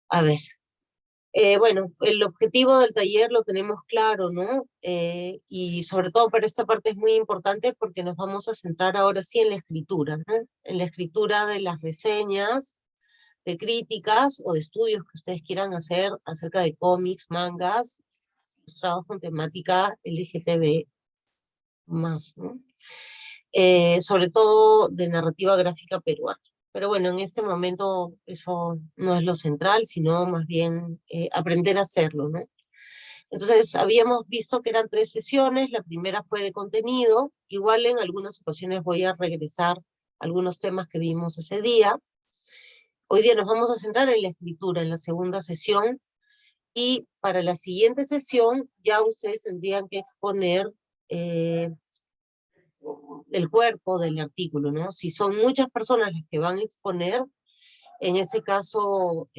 A ver, bueno, el objetivo del taller lo tenemos claro, ¿no? Y sobre todo para esta parte es muy importante porque nos vamos a centrar ahora sí en la escritura, ¿no? En la escritura de las reseñas, de críticas o de estudios que ustedes quieran hacer acerca de cómics, mangas, ilustrados con temática LGTB más, ¿no? Sobre todo de narrativa gráfica peruana. Pero bueno, en este momento eso no es lo central, sino más bien aprender a hacerlo, ¿no? Entonces, habíamos visto que eran 3 sesiones, la primera fue de contenido, igual en algunas ocasiones voy a regresar a algunos temas que vimos ese día. Hoy día nos vamos a centrar en la escritura, en la segunda sesión, y para la siguiente sesión ya ustedes tendrían que exponer eh, el cuerpo del artículo, ¿no? Si son muchas personas las que van a exponer, en ese caso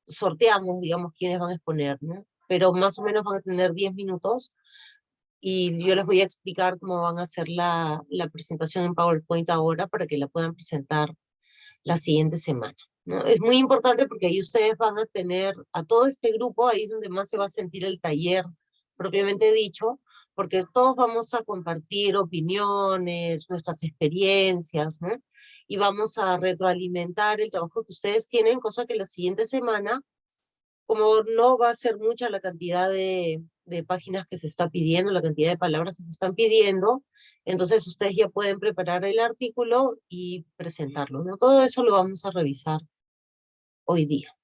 sorteamos, digamos, quiénes van a exponer, ¿no? Pero más o menos van a tener 10 minutos y yo les voy a explicar cómo van a hacer la presentación en PowerPoint ahora para que la puedan presentar la siguiente semana, ¿no? Es muy importante porque ahí ustedes van a tener a todo este grupo, ahí es donde más se va a sentir el taller propiamente dicho, porque todos vamos a compartir opiniones, nuestras experiencias, ¿no? Y vamos a retroalimentar el trabajo que ustedes tienen, cosa que la siguiente semana, como no va a ser mucha la cantidad de páginas que se está pidiendo, la cantidad de palabras que se están pidiendo, entonces ustedes ya pueden preparar el artículo y presentarlo, ¿no? Todo eso lo vamos a revisar hoy día.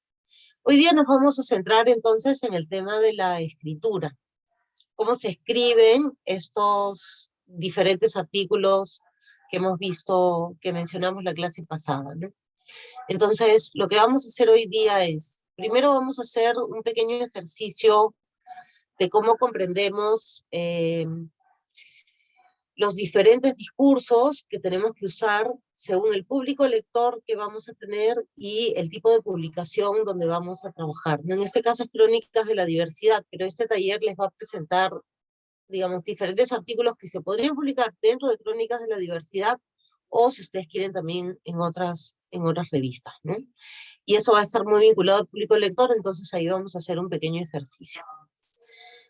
Hoy día nos vamos a centrar entonces en el tema de la escritura, cómo se escriben estos diferentes artículos que hemos visto, que mencionamos la clase pasada, ¿no? Entonces, lo que vamos a hacer hoy día es, primero vamos a hacer un pequeño ejercicio de cómo comprendemos los diferentes discursos que tenemos que usar según el público lector que vamos a tener y el tipo de publicación donde vamos a trabajar. En este caso es Crónicas de la Diversidad, pero este taller les va a presentar, digamos, diferentes artículos que se podrían publicar dentro de Crónicas de la Diversidad o si ustedes quieren también en otras revistas, ¿no? Y eso va a estar muy vinculado al público lector, entonces ahí vamos a hacer un pequeño ejercicio.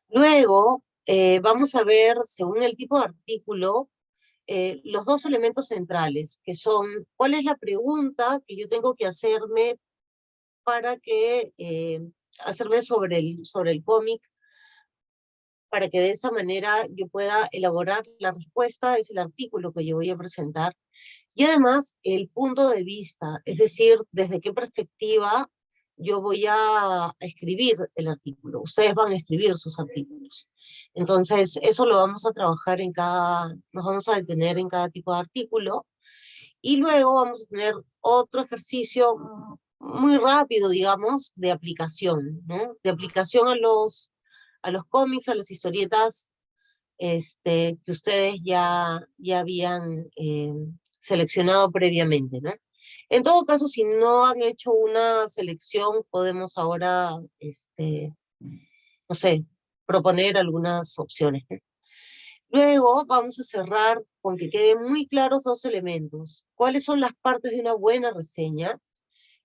Luego, vamos a ver, según el tipo de artículo, los dos elementos centrales, que son, ¿cuál es la pregunta que yo tengo que hacerme para que, hacerme sobre el cómic, para que de esa manera yo pueda elaborar la respuesta, es el artículo que yo voy a presentar, y además el punto de vista, es decir, desde qué perspectiva yo voy a escribir el artículo. Ustedes van a escribir sus artículos. Entonces, eso lo vamos a trabajar nos vamos a detener en cada tipo de artículo. Y luego vamos a tener otro ejercicio muy rápido, digamos, de aplicación, ¿no? De aplicación a los cómics, a las historietas que ustedes ya habían seleccionado previamente, ¿no? En todo caso, si no han hecho una selección, podemos ahora, no sé, proponer algunas opciones, ¿no? Luego vamos a cerrar con que queden muy claros dos elementos. ¿Cuáles son las partes de una buena reseña?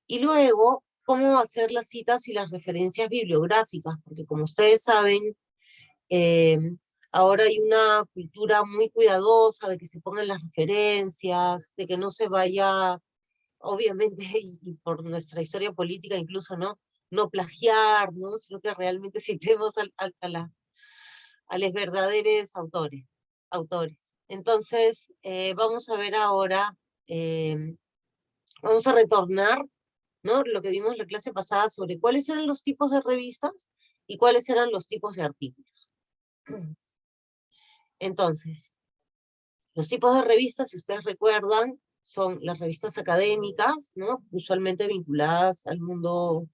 Y luego, cómo hacer las citas y las referencias bibliográficas, porque como ustedes saben, eh, ahora hay una cultura muy cuidadosa de que se pongan las referencias, de que no se vaya, obviamente, y por nuestra historia política incluso, no plagiar, ¿no? Sino que realmente citemos a los verdaderos autores. Entonces, vamos a ver ahora, eh, vamos a retornar, ¿no? Lo que vimos en la clase pasada sobre cuáles eran los tipos de revistas y cuáles eran los tipos de artículos. Entonces, los tipos de revistas, si ustedes recuerdan, son las revistas académicas, ¿no? Usualmente vinculadas al mundo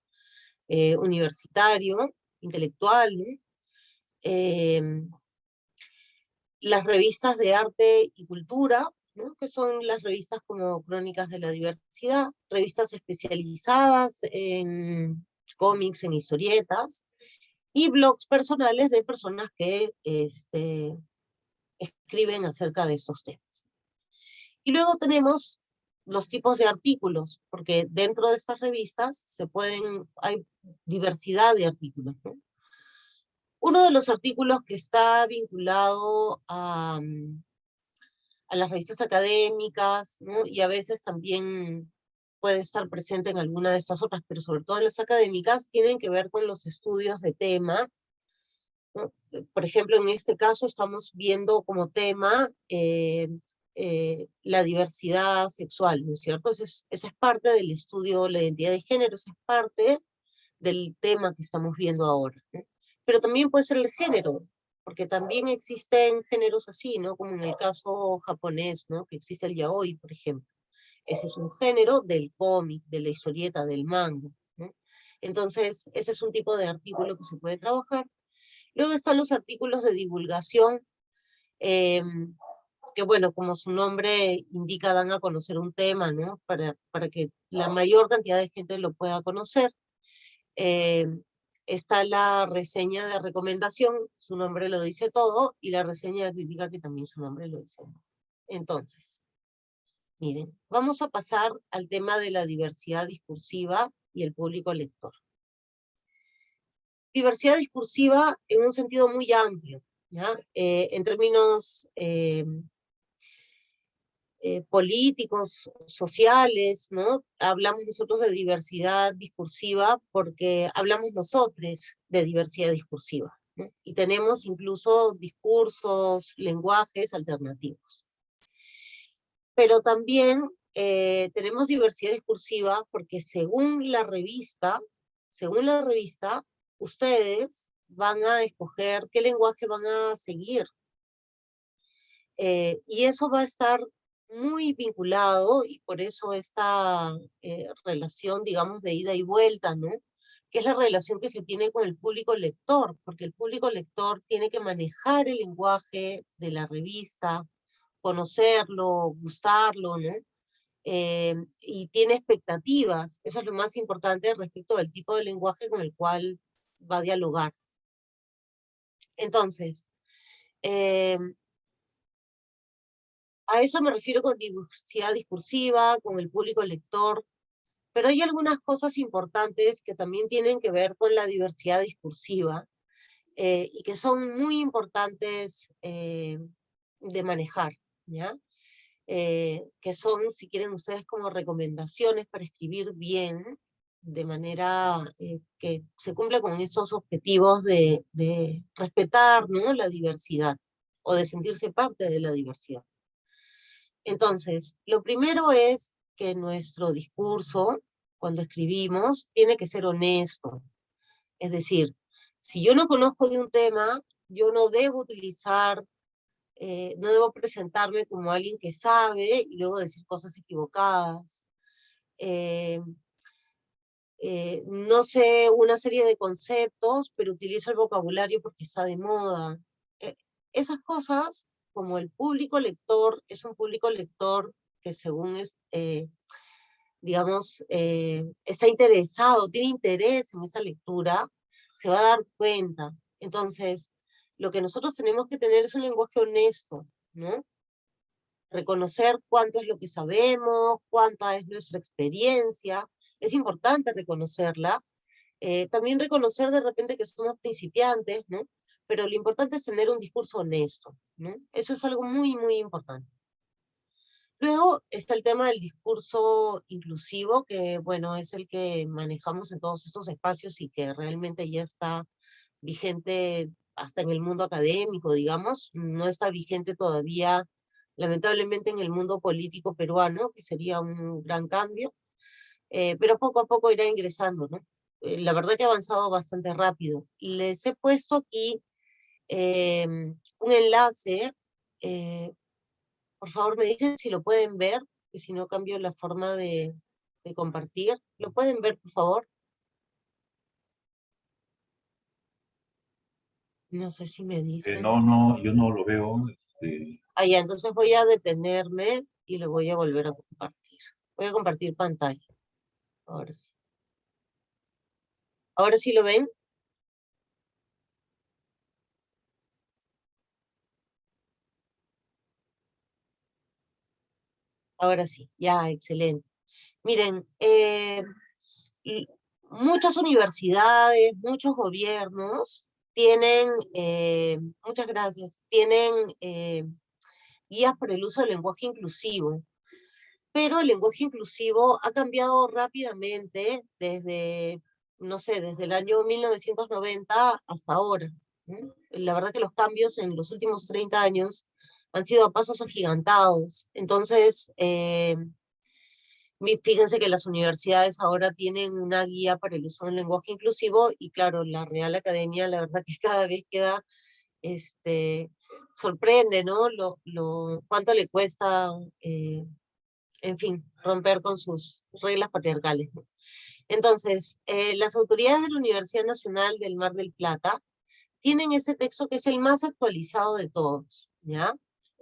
universitario, intelectual, ¿no? Eh, las revistas de arte y cultura, ¿no? Que son las revistas como Crónicas de la Diversidad, revistas especializadas en cómics, en historietas, y blogs personales de personas que escriben acerca de estos temas. Y luego tenemos los tipos de artículos, porque dentro de estas revistas hay diversidad de artículos, ¿no? Uno de los artículos que está vinculado a las revistas académicas, ¿no? Y a veces también puede estar presente en alguna de estas otras, pero sobre todo en las académicas, tienen que ver con los estudios de tema, ¿no? Por ejemplo, en este caso estamos viendo como tema la diversidad sexual, ¿no es cierto? Esa es parte del estudio, la identidad de género, esa es parte del tema que estamos viendo ahora, ¿no? Pero también puede ser el género, porque también existen géneros así, ¿no? Como en el caso japonés, ¿no? Que existe el yaoi, por ejemplo. Ese es un género del cómic, de la historieta, del manga, ¿no? Entonces, ese es un tipo de artículo que se puede trabajar. Luego están los artículos de divulgación, eh, que bueno, como su nombre indica, dan a conocer un tema, ¿no? Para que la mayor cantidad de gente lo pueda conocer. Eh, Está la reseña de recomendación, su nombre lo dice todo, y la reseña de crítica, que también su nombre lo dice. Entonces, miren, vamos a pasar al tema de la diversidad discursiva y el público lector. Diversidad discursiva en un sentido muy amplio, ¿ya? En términos políticos, sociales, ¿no? Hablamos nosotros de diversidad discursiva porque hablamos nosotros de diversidad discursiva, ¿no? Y tenemos incluso discursos, lenguajes alternativos. Pero también tenemos diversidad discursiva porque según la revista, ustedes van a escoger qué lenguaje van a seguir. Y eso va a estar muy vinculado, y por eso esta relación, digamos, de ida y vuelta, ¿no? Que es la relación que se tiene con el público lector, porque el público lector tiene que manejar el lenguaje de la revista, conocerlo, gustarlo, ¿no? Y tiene expectativas, eso es lo más importante respecto del tipo de lenguaje con el cual va a dialogar. Entonces, eh, a eso me refiero con diversidad discursiva, con el público lector, pero hay algunas cosas importantes que también tienen que ver con la diversidad discursiva y que son muy importantes de manejar, ¿ya? Que son, si quieren ustedes, como recomendaciones para escribir bien, de manera que se cumpla con esos objetivos de respetar, ¿no? La diversidad, o de sentirse parte de la diversidad. Entonces, lo primero es que nuestro discurso, cuando escribimos, tiene que ser honesto. Es decir, si yo no conozco de un tema, yo no debo no debo presentarme como alguien que sabe y luego decir cosas equivocadas. Eh, no sé una serie de conceptos, pero utilizo el vocabulario porque está de moda. Eh, Esas cosas, como el público lector, es un público lector que según digamos, está interesado, tiene interés en esa lectura, se va a dar cuenta. Entonces, lo que nosotros tenemos que tener es un lenguaje honesto, ¿no? Reconocer cuánto es lo que sabemos, cuánta es nuestra experiencia. Es importante reconocerla. También reconocer de repente que somos principiantes, ¿no? Pero lo importante es tener un discurso honesto, ¿no? Eso es algo muy, muy importante. Luego está el tema del discurso inclusivo, que bueno, es el que manejamos en todos estos espacios y que realmente ya está vigente hasta en el mundo académico, digamos. No está vigente todavía, lamentablemente, en el mundo político peruano, que sería un gran cambio, pero poco a poco irá ingresando, ¿no? La verdad que ha avanzado bastante rápido. Les he puesto aquí un enlace. Por favor, me dicen si lo pueden ver, que si no cambio la forma de compartir. ¿Lo pueden ver, por favor? No sé si me dicen. No, no, yo no lo veo. Ah, ya, entonces voy a detenerme y lo voy a volver a compartir. Voy a compartir pantalla. Ahora sí. ¿Ahora sí lo ven? Ahora sí, ya, excelente. Miren, y muchas universidades, muchos gobiernos tienen, muchas gracias, tienen guías por el uso del lenguaje inclusivo, pero el lenguaje inclusivo ha cambiado rápidamente desde, no sé, desde el año 1990 hasta ahora, ¿no? La verdad que los cambios en los últimos 30 años han sido a pasos agigantados. Entonces, fíjense que las universidades ahora tienen una guía para el uso del lenguaje inclusivo y claro, la Real Academia, la verdad que cada vez queda, este, sorprende, ¿no? Cuánto le cuesta, en fin, romper con sus reglas patriarcales, ¿no? Entonces, las autoridades de la Universidad Nacional del Mar del Plata tienen ese texto que es el más actualizado de todos, ¿ya?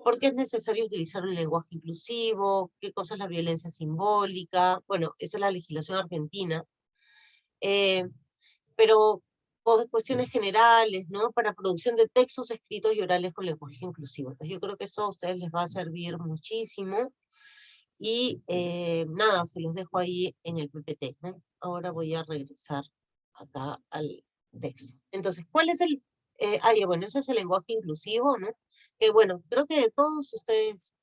Porque es necesario utilizar un lenguaje inclusivo, qué cosa es la violencia simbólica, bueno, esa es la legislación argentina, eh, pero por cuestiones generales, ¿no? Para producción de textos escritos y orales con lenguaje inclusivo. Entonces yo creo que eso a ustedes les va a servir muchísimo y nada, se los dejo ahí en el PPT, ¿no? Ahora voy a regresar acá al texto. Entonces, ¿cuál es el ya, bueno, ese es el lenguaje inclusivo, ¿no? Que bueno, creo que todos ustedes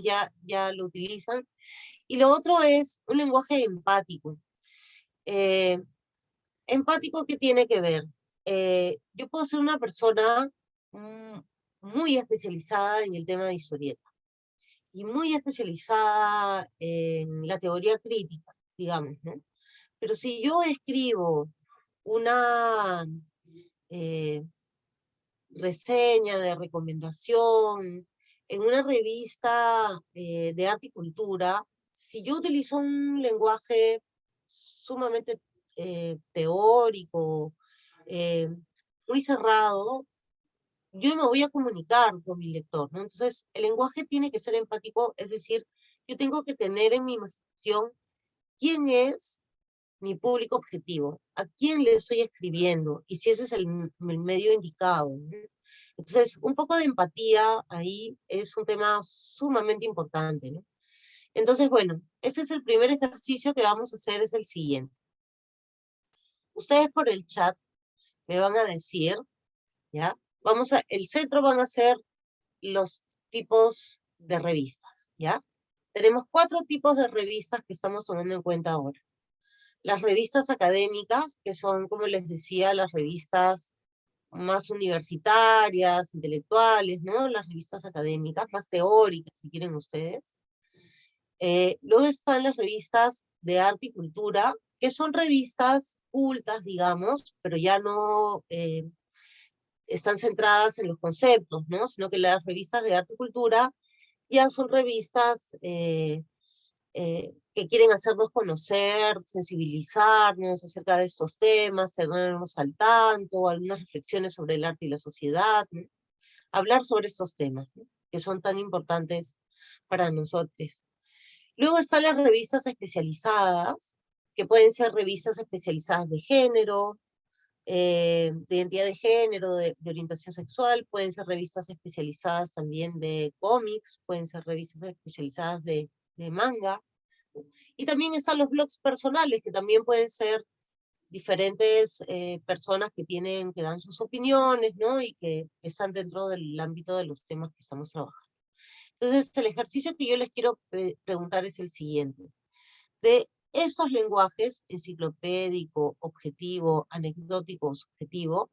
ya lo utilizan. Y lo otro es un lenguaje empático. Eh, Empático, ¿qué tiene que ver? Yo puedo ser una persona mm, muy especializada en el tema de historieta y muy especializada en la teoría crítica, digamos, ¿no? Pero si yo escribo una eh, reseña de recomendación en una revista de arte y cultura, si yo utilizo un lenguaje sumamente teórico, eh, muy cerrado, yo no me voy a comunicar con mi lector, ¿no? Entonces, el lenguaje tiene que ser empático, es decir, yo tengo que tener en mi imaginación quién es mi público objetivo, a quién le estoy escribiendo y si ese es el medio indicado, ¿no? Entonces, un poco de empatía ahí es un tema sumamente importante, ¿no? Entonces, bueno, ese es el primer ejercicio que vamos a hacer, es el siguiente. Ustedes por el chat me van a decir, ¿ya? El centro van a ser los tipos de revistas, ¿ya? Tenemos 4 tipos de revistas que estamos tomando en cuenta ahora. Las revistas académicas, que son, como les decía, las revistas más universitarias, intelectuales, ¿no? Las revistas académicas, más teóricas, si quieren ustedes. Luego están las revistas de arte y cultura, que son revistas cultas, digamos, pero ya no están centradas en los conceptos, ¿no? Sino que las revistas de arte y cultura ya son revistas que quieren hacernos conocer, sensibilizarnos acerca de estos temas, tenernos al tanto, algunas reflexiones sobre el arte y la sociedad, ¿no? Hablar sobre estos temas, ¿no? Que son tan importantes para nosotros. Luego están las revistas especializadas, que pueden ser revistas especializadas de género, de identidad de género, de orientación sexual, pueden ser revistas especializadas también de cómics, pueden ser revistas especializadas de manga, y también están los blogs personales, que también pueden ser diferentes personas que dan sus opiniones, ¿no? Y que están dentro del ámbito de los temas que estamos trabajando. Entonces, el ejercicio que yo les quiero preguntar es el siguiente. De estos lenguajes, enciclopédico, objetivo, anecdótico, subjetivo,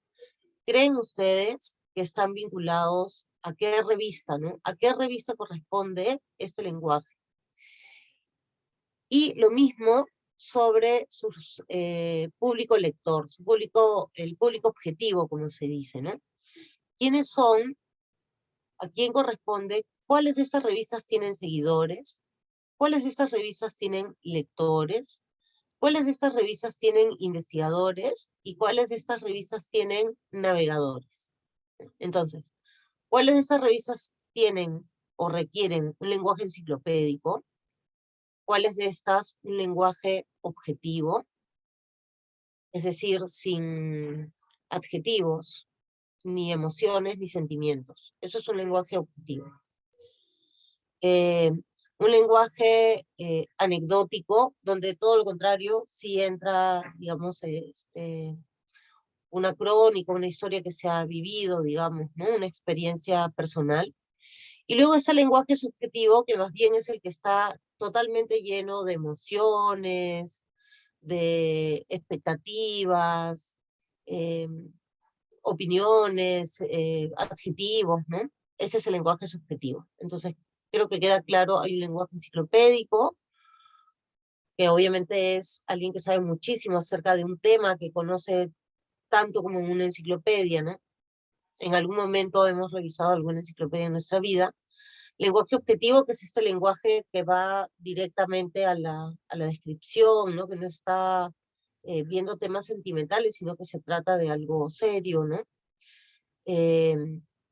¿creen ustedes que están vinculados a qué revista, ¿no? ¿A qué revista corresponde este lenguaje? Y lo mismo sobre su público lector, el público objetivo, como se dice, ¿no? ¿Quiénes son? ¿A quién corresponde? ¿Cuáles de estas revistas tienen seguidores? ¿Cuáles de estas revistas tienen lectores? ¿Cuáles de estas revistas tienen investigadores? ¿Y cuáles de estas revistas tienen navegadores? Entonces, ¿cuáles de estas revistas tienen o requieren un lenguaje enciclopédico? ¿Cuáles de estas un lenguaje objetivo? Es decir, sin adjetivos, ni emociones, ni sentimientos. Eso es un lenguaje objetivo. Un lenguaje anecdótico, donde todo lo contrario, sí entra, digamos, una crónica, una historia que se ha vivido, digamos, ¿no? Una experiencia personal. Y luego está el lenguaje subjetivo, que más bien es el que está totalmente lleno de emociones, de expectativas, eh, opiniones, adjetivos, ¿no? Ese es el lenguaje subjetivo. Entonces, creo que queda claro, hay un lenguaje enciclopédico, que obviamente es alguien que sabe muchísimo acerca de un tema, que conoce tanto como en una enciclopedia, ¿no? En algún momento hemos revisado alguna enciclopedia en nuestra vida. Lenguaje objetivo, que es este lenguaje que va directamente a la descripción, ¿no? Que no está viendo temas sentimentales, sino que se trata de algo serio, ¿no? Eh,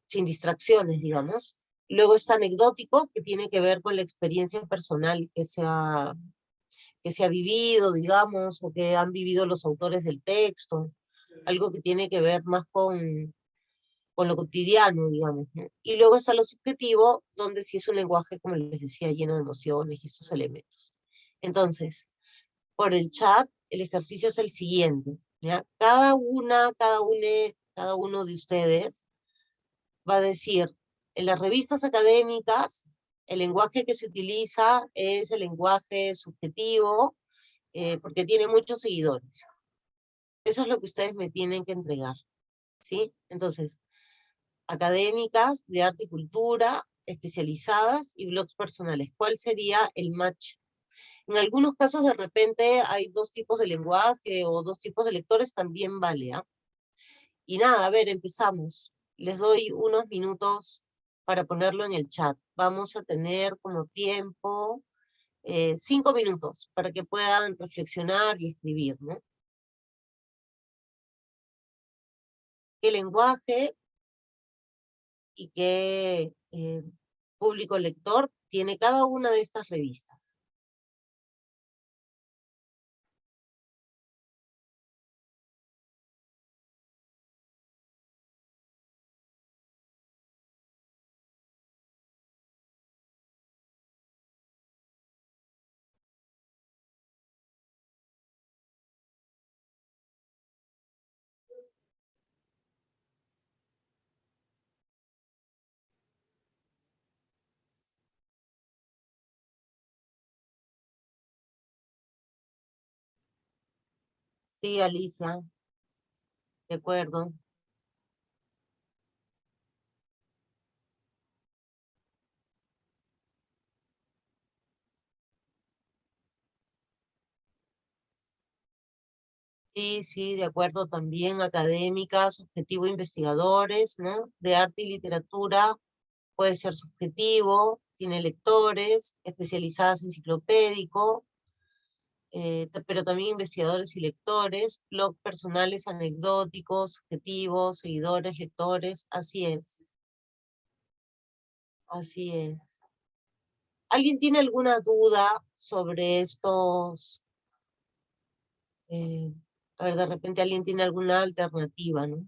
sin distracciones, digamos. Luego está anecdótico, que tiene que ver con la experiencia personal que se ha vivido, digamos, o que han vivido los autores del texto, algo que tiene que ver más con lo cotidiano, digamos, ¿no? Y luego está lo subjetivo, donde sí es un lenguaje, como les decía, lleno de emociones y estos elementos. Entonces, por el chat, el ejercicio es el siguiente, ¿ya? Cada uno de ustedes va a decir, en las revistas académicas, el lenguaje que se utiliza es el lenguaje subjetivo, porque tiene muchos seguidores. Eso es lo que ustedes me tienen que entregar, ¿sí? Entonces, académicas de arte y cultura, especializadas y blogs personales. ¿Cuál sería el match? En algunos casos de repente hay dos tipos de lenguaje o dos tipos de lectores, también vale, ¿ah? Y nada, a ver, empezamos. Les doy unos minutos para ponerlo en el chat. Vamos a tener como tiempo 5 minutos para que puedan reflexionar y escribir, ¿no? ¿Qué lenguaje y qué público lector tiene cada una de estas revistas? Sí, Alicia, de acuerdo. Sí, sí, de acuerdo también. Académicas, objetivo investigadores, ¿no? De arte y literatura puede ser subjetivo, tiene lectores, especializadas en enciclopédico, pero también investigadores y lectores, blog personales anecdóticos, subjetivos, seguidores, lectores, así es, así es. ¿Alguien tiene alguna duda sobre estos? eh, a ver, de repente alguien tiene alguna alternativa, ¿no?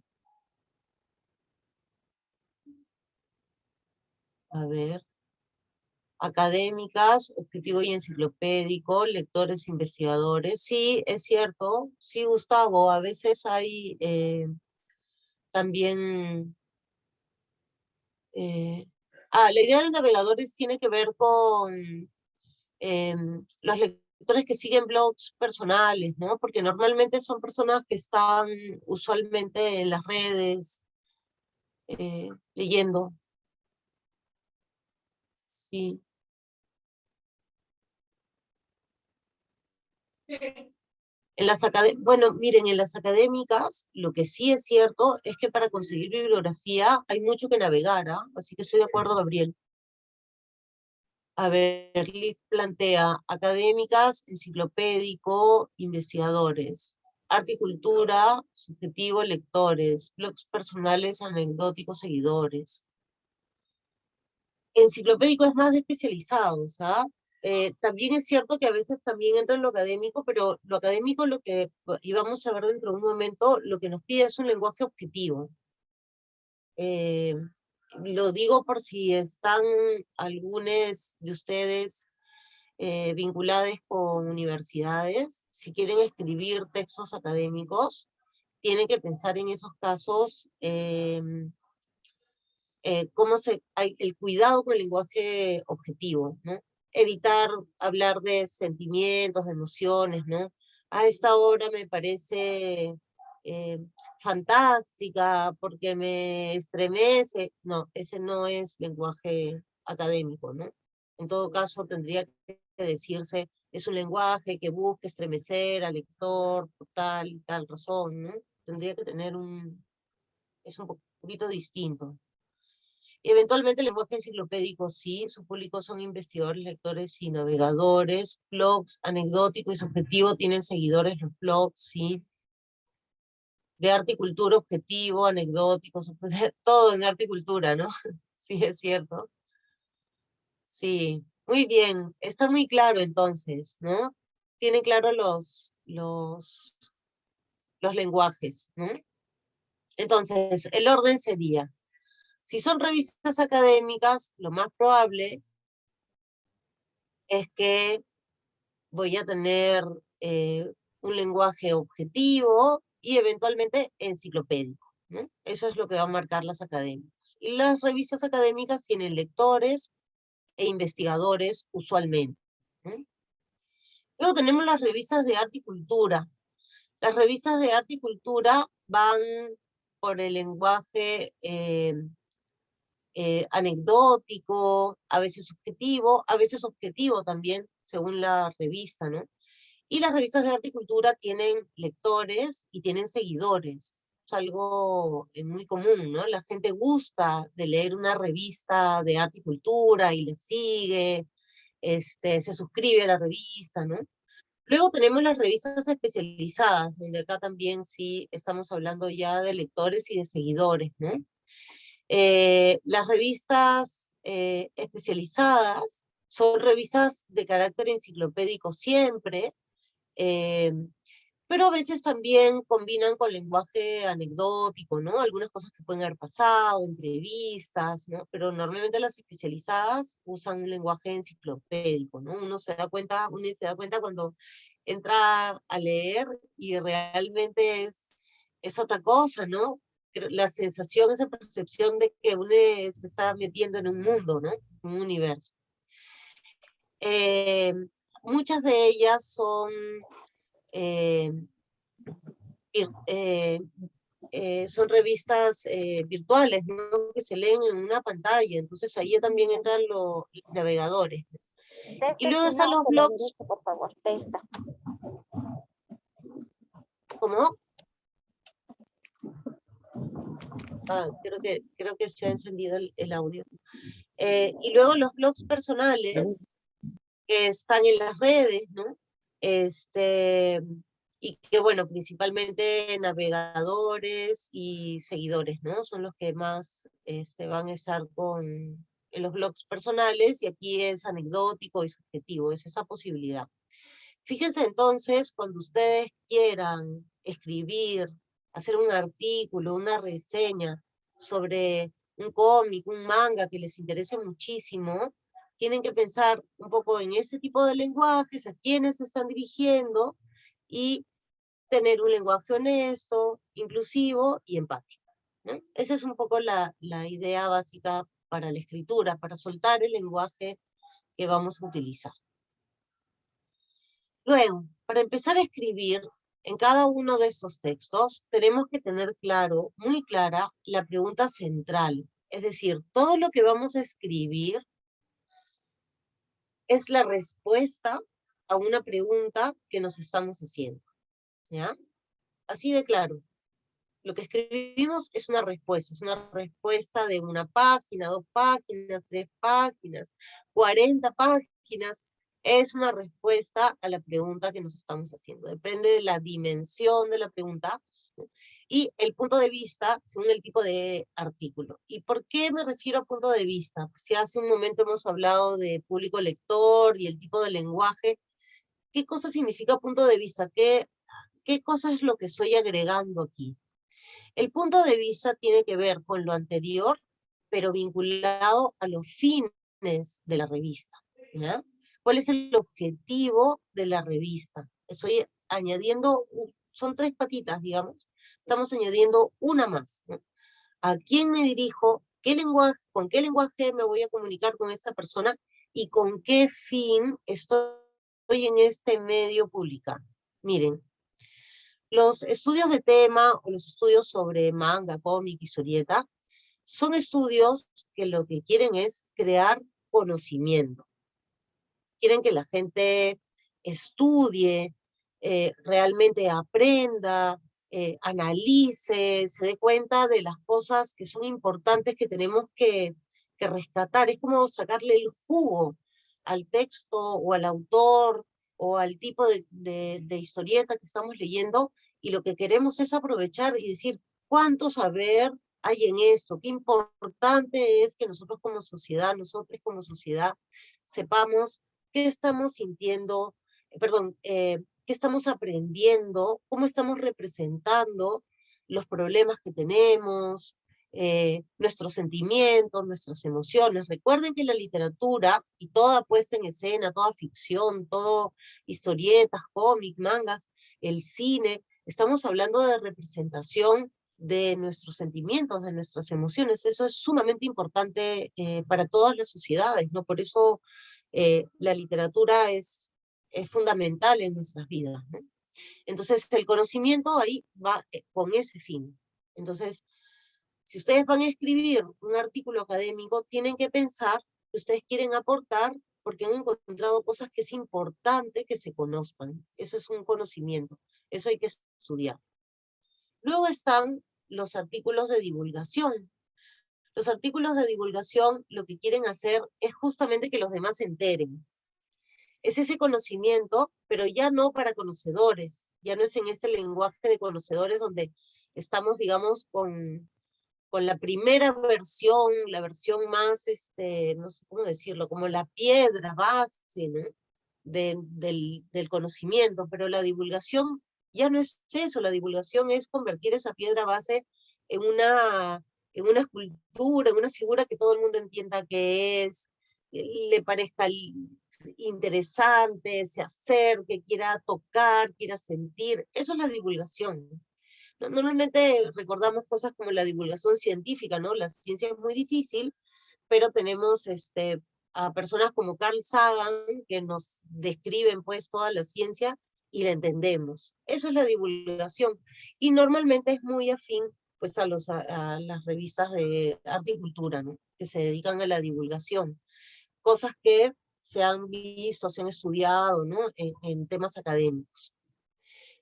A ver. Académicas, objetivo y enciclopédico, lectores, investigadores. Sí, es cierto. Sí, Gustavo, a veces hay también... la idea de navegadores tiene que ver con los lectores que siguen blogs personales, ¿no? Porque normalmente son personas que están usualmente en las redes leyendo. Sí. Bueno, miren, en las académicas, lo que sí es cierto es que para conseguir bibliografía hay mucho que navegar, ¿ah? Así que estoy de acuerdo, Gabriel. A ver, Liz plantea académicas, enciclopédico, investigadores, arte y cultura, subjetivo, lectores, blogs personales, anecdóticos, seguidores. Enciclopédico es más de especializados, ¿ah? También es cierto que a veces también entra en lo académico, pero lo académico, lo que, y vamos a ver dentro de un momento, lo que nos pide es un lenguaje objetivo. Lo digo por si están algunos de ustedes vinculadas con universidades, si quieren escribir textos académicos, tienen que pensar en esos casos hay el cuidado con el lenguaje objetivo, ¿no? Evitar hablar de sentimientos, de emociones, ¿no? Esta obra me parece eh, fantástica porque me estremece. No, ese no es lenguaje académico, ¿no? En todo caso, tendría que decirse, es un lenguaje que busca estremecer al lector por tal y tal razón, ¿no? Tendría que tener es un poquito distinto. Eventualmente el lenguaje enciclopédico sí, su público son investigadores, lectores y navegadores, blogs anecdótico y subjetivo, tienen seguidores los blogs, sí. De arte y cultura, objetivo, anecdótico, todo en arte y cultura, ¿no? Sí, es cierto. Sí, muy bien, está muy claro entonces, ¿no? Tienen claro los lenguajes, ¿no? Entonces, el orden sería, si son revistas académicas, lo más probable es que voy a tener un lenguaje objetivo y eventualmente enciclopédico, ¿no? Eso es lo que va a marcar las académicas. Y las revistas académicas tienen lectores e investigadores usualmente, ¿no? Luego tenemos las revistas de arte y cultura. Las revistas de arte y cultura van por el lenguaje anecdótico, a veces objetivo también, según la revista, ¿no? Y las revistas de arte y cultura tienen lectores y tienen seguidores. Es algo muy común, ¿no? La gente gusta de leer una revista de arte y cultura y le sigue, se suscribe a la revista, ¿no? Luego tenemos las revistas especializadas, donde acá también sí estamos hablando ya de lectores y de seguidores, ¿no? Las revistas especializadas son revistas de carácter enciclopédico siempre, eh, pero a veces también combinan con lenguaje anecdótico, ¿no? Algunas cosas que pueden haber pasado, entrevistas, ¿no? Pero normalmente las especializadas usan un lenguaje enciclopédico, ¿no? Uno se da cuenta cuando entra a leer y realmente es otra cosa, ¿no? La sensación, esa percepción de que uno se está metiendo en un mundo, ¿no? Un universo. Eh, Muchas de ellas son eh, son revistas virtuales, ¿no? Que se leen en una pantalla, entonces ahí también entran los navegadores. Y luego están los blogs. Por favor, testa. ¿Cómo? Creo que se ha encendido el audio. Y luego los blogs personales que están en las redes, ¿no? Y que, bueno, principalmente navegadores y seguidores, ¿no? Son los que más van a estar en los blogs personales, y aquí es anecdótico y subjetivo, es esa posibilidad. Fíjense entonces, cuando ustedes quieran escribir, hacer un artículo, una reseña sobre un cómic, un manga que les interese muchísimo, tienen que pensar un poco en ese tipo de lenguajes, a quiénes se están dirigiendo, y tener un lenguaje honesto, inclusivo y empático, ¿no? Esa es un poco la idea básica para la escritura, para soltar el lenguaje que vamos a utilizar. Luego, para empezar a escribir en cada uno de estos textos, tenemos que tener claro, muy clara, la pregunta central. Es decir, todo lo que vamos a escribir es la respuesta a una pregunta que nos estamos haciendo, ¿ya? Así de claro. Lo que escribimos es una respuesta de una página, 2 páginas, 3 páginas, 40 páginas. Es una respuesta a la pregunta que nos estamos haciendo. Depende de la dimensión de la pregunta, ¿no? Y el punto de vista según el tipo de artículo. ¿Y por qué me refiero a punto de vista? Pues si hace un momento hemos hablado de público lector y el tipo de lenguaje, ¿qué cosa significa punto de vista? ¿Qué cosa es lo que estoy agregando aquí? El punto de vista tiene que ver con lo anterior, pero vinculado a los fines de la revista, ¿ya? ¿Cuál es el objetivo de la revista? Estoy añadiendo, son 3 patitas, digamos, estamos añadiendo una más, ¿no? ¿A quién me dirijo? ¿Qué lenguaje, con qué lenguaje me voy a comunicar con esta persona? ¿Y con qué fin estoy en este medio publicando? Miren, los estudios de tema o los estudios sobre manga, cómic, historieta, son estudios que lo que quieren es crear conocimiento. Quieren que la gente estudie, realmente aprenda, analice, se dé cuenta de las cosas que son importantes que tenemos que rescatar. Es como sacarle el jugo al texto o al autor o al tipo de historieta que estamos leyendo, y lo que queremos es aprovechar y decir cuánto saber hay en esto, qué importante es que nosotros como sociedad, nosotros como sociedad, sepamos qué estamos sintiendo, qué estamos aprendiendo, cómo estamos representando los problemas que tenemos, nuestros sentimientos, nuestras emociones. Recuerden que la literatura y toda puesta en escena, toda ficción, todo historietas, cómics, mangas, el cine, estamos hablando de representación de nuestros sentimientos, de nuestras emociones. Eso es sumamente importante para todas las sociedades, ¿no? Por eso la literatura es fundamental en nuestras vidas, ¿no? Entonces, el conocimiento ahí va con ese fin. Entonces, si ustedes van a escribir un artículo académico, tienen que pensar que ustedes quieren aportar porque han encontrado cosas que es importante que se conozcan. Eso es un conocimiento, eso hay que estudiar. Luego están los artículos de divulgación. Los artículos de divulgación lo que quieren hacer es justamente que los demás se enteren. Es ese conocimiento, pero ya no para conocedores, ya no es en este lenguaje de conocedores donde estamos, digamos, con la primera versión, la versión más, no sé cómo decirlo, como la piedra base, ¿no? Del conocimiento, pero la divulgación ya no es eso, la divulgación es convertir esa piedra base en en una escultura, en una figura que todo el mundo entienda que es, le parezca interesante, se acerque, quiera tocar, quiera sentir. Eso es la divulgación. Normalmente recordamos cosas como la divulgación científica, ¿no? La ciencia es muy difícil, pero tenemos a personas como Carl Sagan que nos describen pues toda la ciencia y la entendemos. Eso es la divulgación. Y normalmente es muy afín pues a las revistas de arte y cultura, ¿no? Que se dedican a la divulgación. Cosas que se han visto, se han estudiado, ¿no? En temas académicos.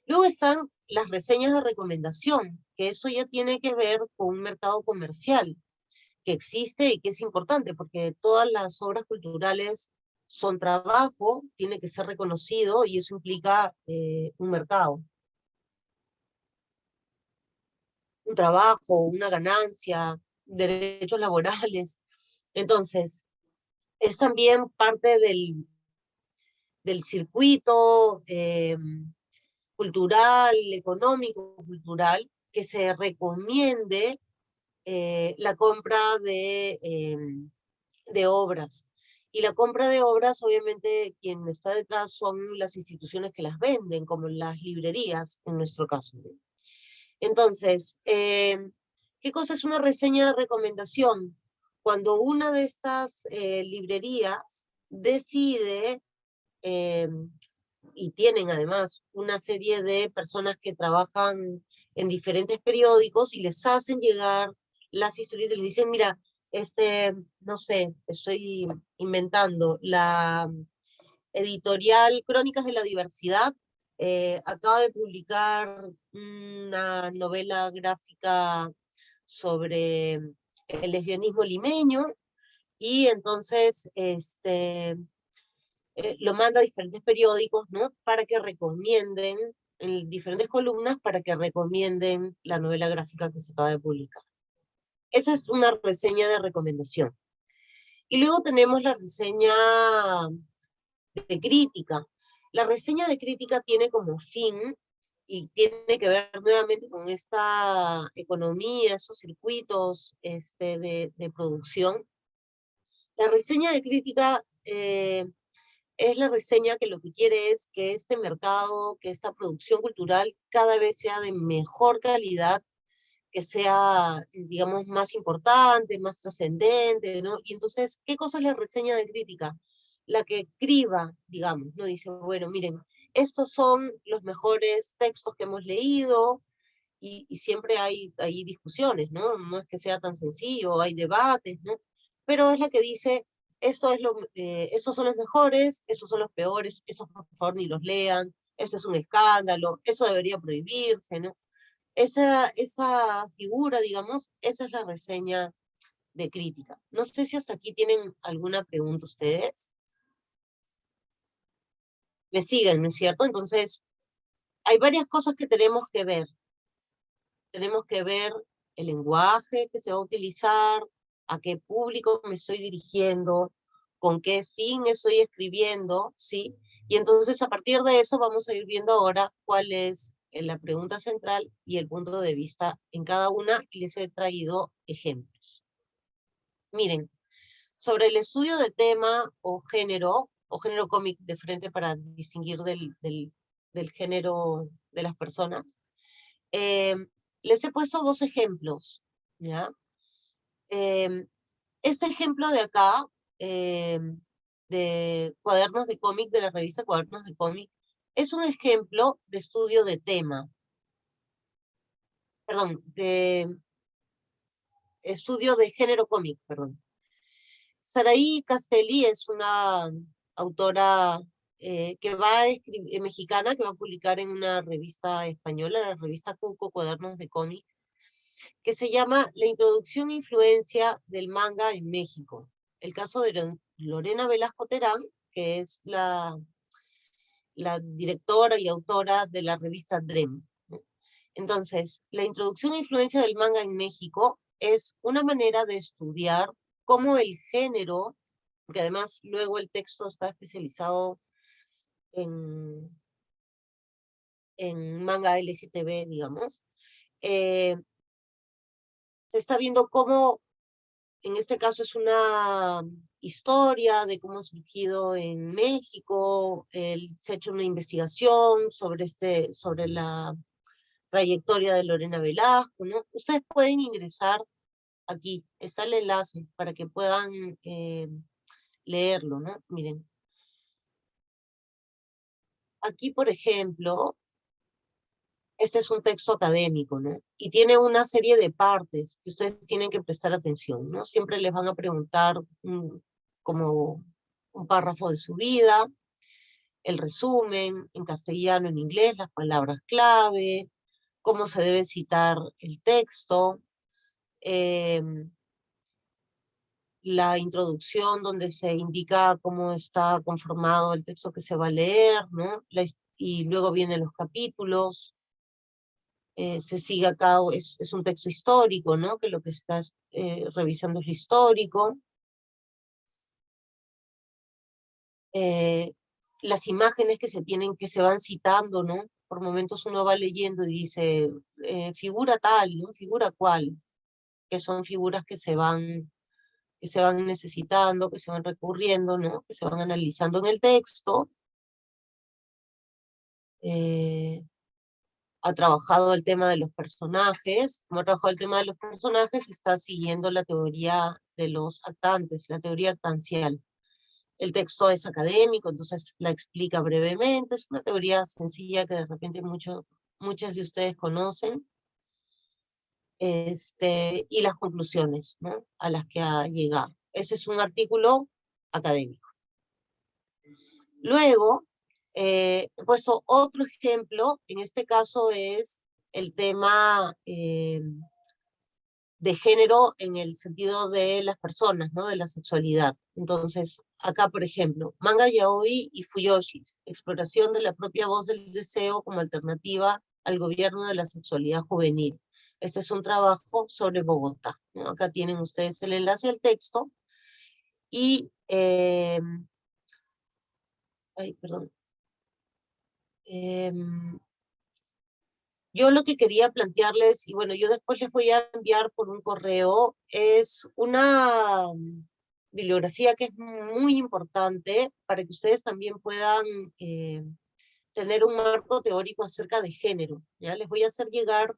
Luego están las reseñas de recomendación, que eso ya tiene que ver con un mercado comercial que existe y que es importante, porque todas las obras culturales son trabajo, tiene que ser reconocido y eso implica un mercado, un trabajo, una ganancia, derechos laborales. Entonces, es también parte del circuito cultural, económico, cultural, que se recomiende la compra de obras. Y la compra de obras, obviamente, quien está detrás son las instituciones que las venden, como las librerías, en nuestro caso. Entonces, ¿qué cosa es una reseña de recomendación? Cuando una de estas librerías decide, eh, y tienen además una serie de personas que trabajan en diferentes periódicos y les hacen llegar las historias y les dicen, mira, no sé, estoy inventando, la editorial Crónicas de la Diversidad acaba de publicar una novela gráfica sobre el lesbianismo limeño y entonces lo manda a diferentes periódicos, ¿no? Para que recomienden, en diferentes columnas, para que recomienden la novela gráfica que se acaba de publicar. Esa es una reseña de recomendación. Y luego tenemos la reseña de crítica. La reseña de crítica tiene como fin, y tiene que ver nuevamente con esta economía, estos circuitos de producción. La reseña de crítica Es la reseña que lo que quiere es que este mercado, que esta producción cultural cada vez sea de mejor calidad, que sea, digamos, más importante, más trascendente, ¿no? Y entonces, ¿qué cosa es la reseña de crítica? La que criba, digamos, ¿no? Dice, bueno, miren, estos son los mejores textos que hemos leído, y siempre hay discusiones, ¿no? No es que sea tan sencillo, hay debates, ¿no? Pero es la que dice, estos son los mejores, estos son los peores, estos por favor ni los lean, esto es un escándalo, eso debería prohibirse, ¿no? Esa figura, digamos, esa es la reseña de crítica. No sé si hasta aquí tienen alguna pregunta ustedes. Me siguen, ¿no es cierto? Entonces, hay varias cosas que tenemos que ver. Tenemos que ver el lenguaje que se va a utilizar, a qué público me estoy dirigiendo, con qué fin estoy escribiendo, ¿sí? Y entonces a partir de eso vamos a ir viendo ahora cuál es la pregunta central y el punto de vista en cada una, y les he traído ejemplos. Miren, sobre el estudio de tema o género cómic de frente para distinguir del género de las personas, eh, les he puesto dos ejemplos, ¿ya? Este ejemplo de acá, eh, de cuadernos de cómic, de la revista Cuadernos de Cómic, es un ejemplo de estudio de tema, perdón, de estudio de género cómic, perdón. Saraí Castelli es una autora mexicana, que va a publicar en una revista española, la revista Cuco, Cuadernos de Cómic, que se llama La introducción e influencia del manga en México. El caso de Lorena Velasco Terán, que es la directora y autora de la revista Drem. Entonces, la introducción e influencia del manga en México es una manera de estudiar cómo el género, porque además luego el texto está especializado en, en manga LGTB, digamos, se está viendo cómo, en este caso es una historia de cómo ha surgido en México, se ha hecho una investigación sobre la trayectoria de Lorena Velasco, ¿no? Ustedes pueden ingresar aquí, está el enlace para que puedan leerlo, ¿no? Miren. Aquí, por ejemplo, este es un texto académico, ¿no? Y tiene una serie de partes que ustedes tienen que prestar atención, ¿no? Siempre les van a preguntar como un párrafo de su vida, el resumen en castellano, en inglés, las palabras clave, cómo se debe citar el texto, la introducción donde se indica cómo está conformado el texto que se va a leer, ¿no? Y luego vienen los capítulos. Se sigue acá, es un texto histórico, ¿no? Que lo que estás revisando es lo histórico. Las imágenes que se van citando, ¿no? Por momentos uno va leyendo y dice, figura tal, ¿no? Figura cual, que son figuras que se van necesitando, que se van recurriendo, ¿no? Que se van analizando en el texto. Ha trabajado el tema de los personajes. Como ha trabajado el tema de los personajes, está siguiendo la teoría de los actantes, la teoría actancial. El texto es académico, entonces la explica brevemente. Es una teoría sencilla que de repente muchos de ustedes conocen. Y las conclusiones, ¿no? A las que ha llegado. Ese es un artículo académico. Luego, he puesto otro ejemplo, en este caso es el tema de género en el sentido de las personas, ¿no? De la sexualidad. Entonces, acá, por ejemplo, manga yaoi y fuyoshis, exploración de la propia voz del deseo como alternativa al gobierno de la sexualidad juvenil. Este es un trabajo sobre Bogotá, ¿no? Acá tienen ustedes el enlace al texto y, ay, perdón. Yo lo que quería plantearles, y bueno, yo después les voy a enviar por un correo, es una bibliografía que es muy importante para que ustedes también puedan tener un marco teórico acerca de género. ¿Ya? Les voy a hacer llegar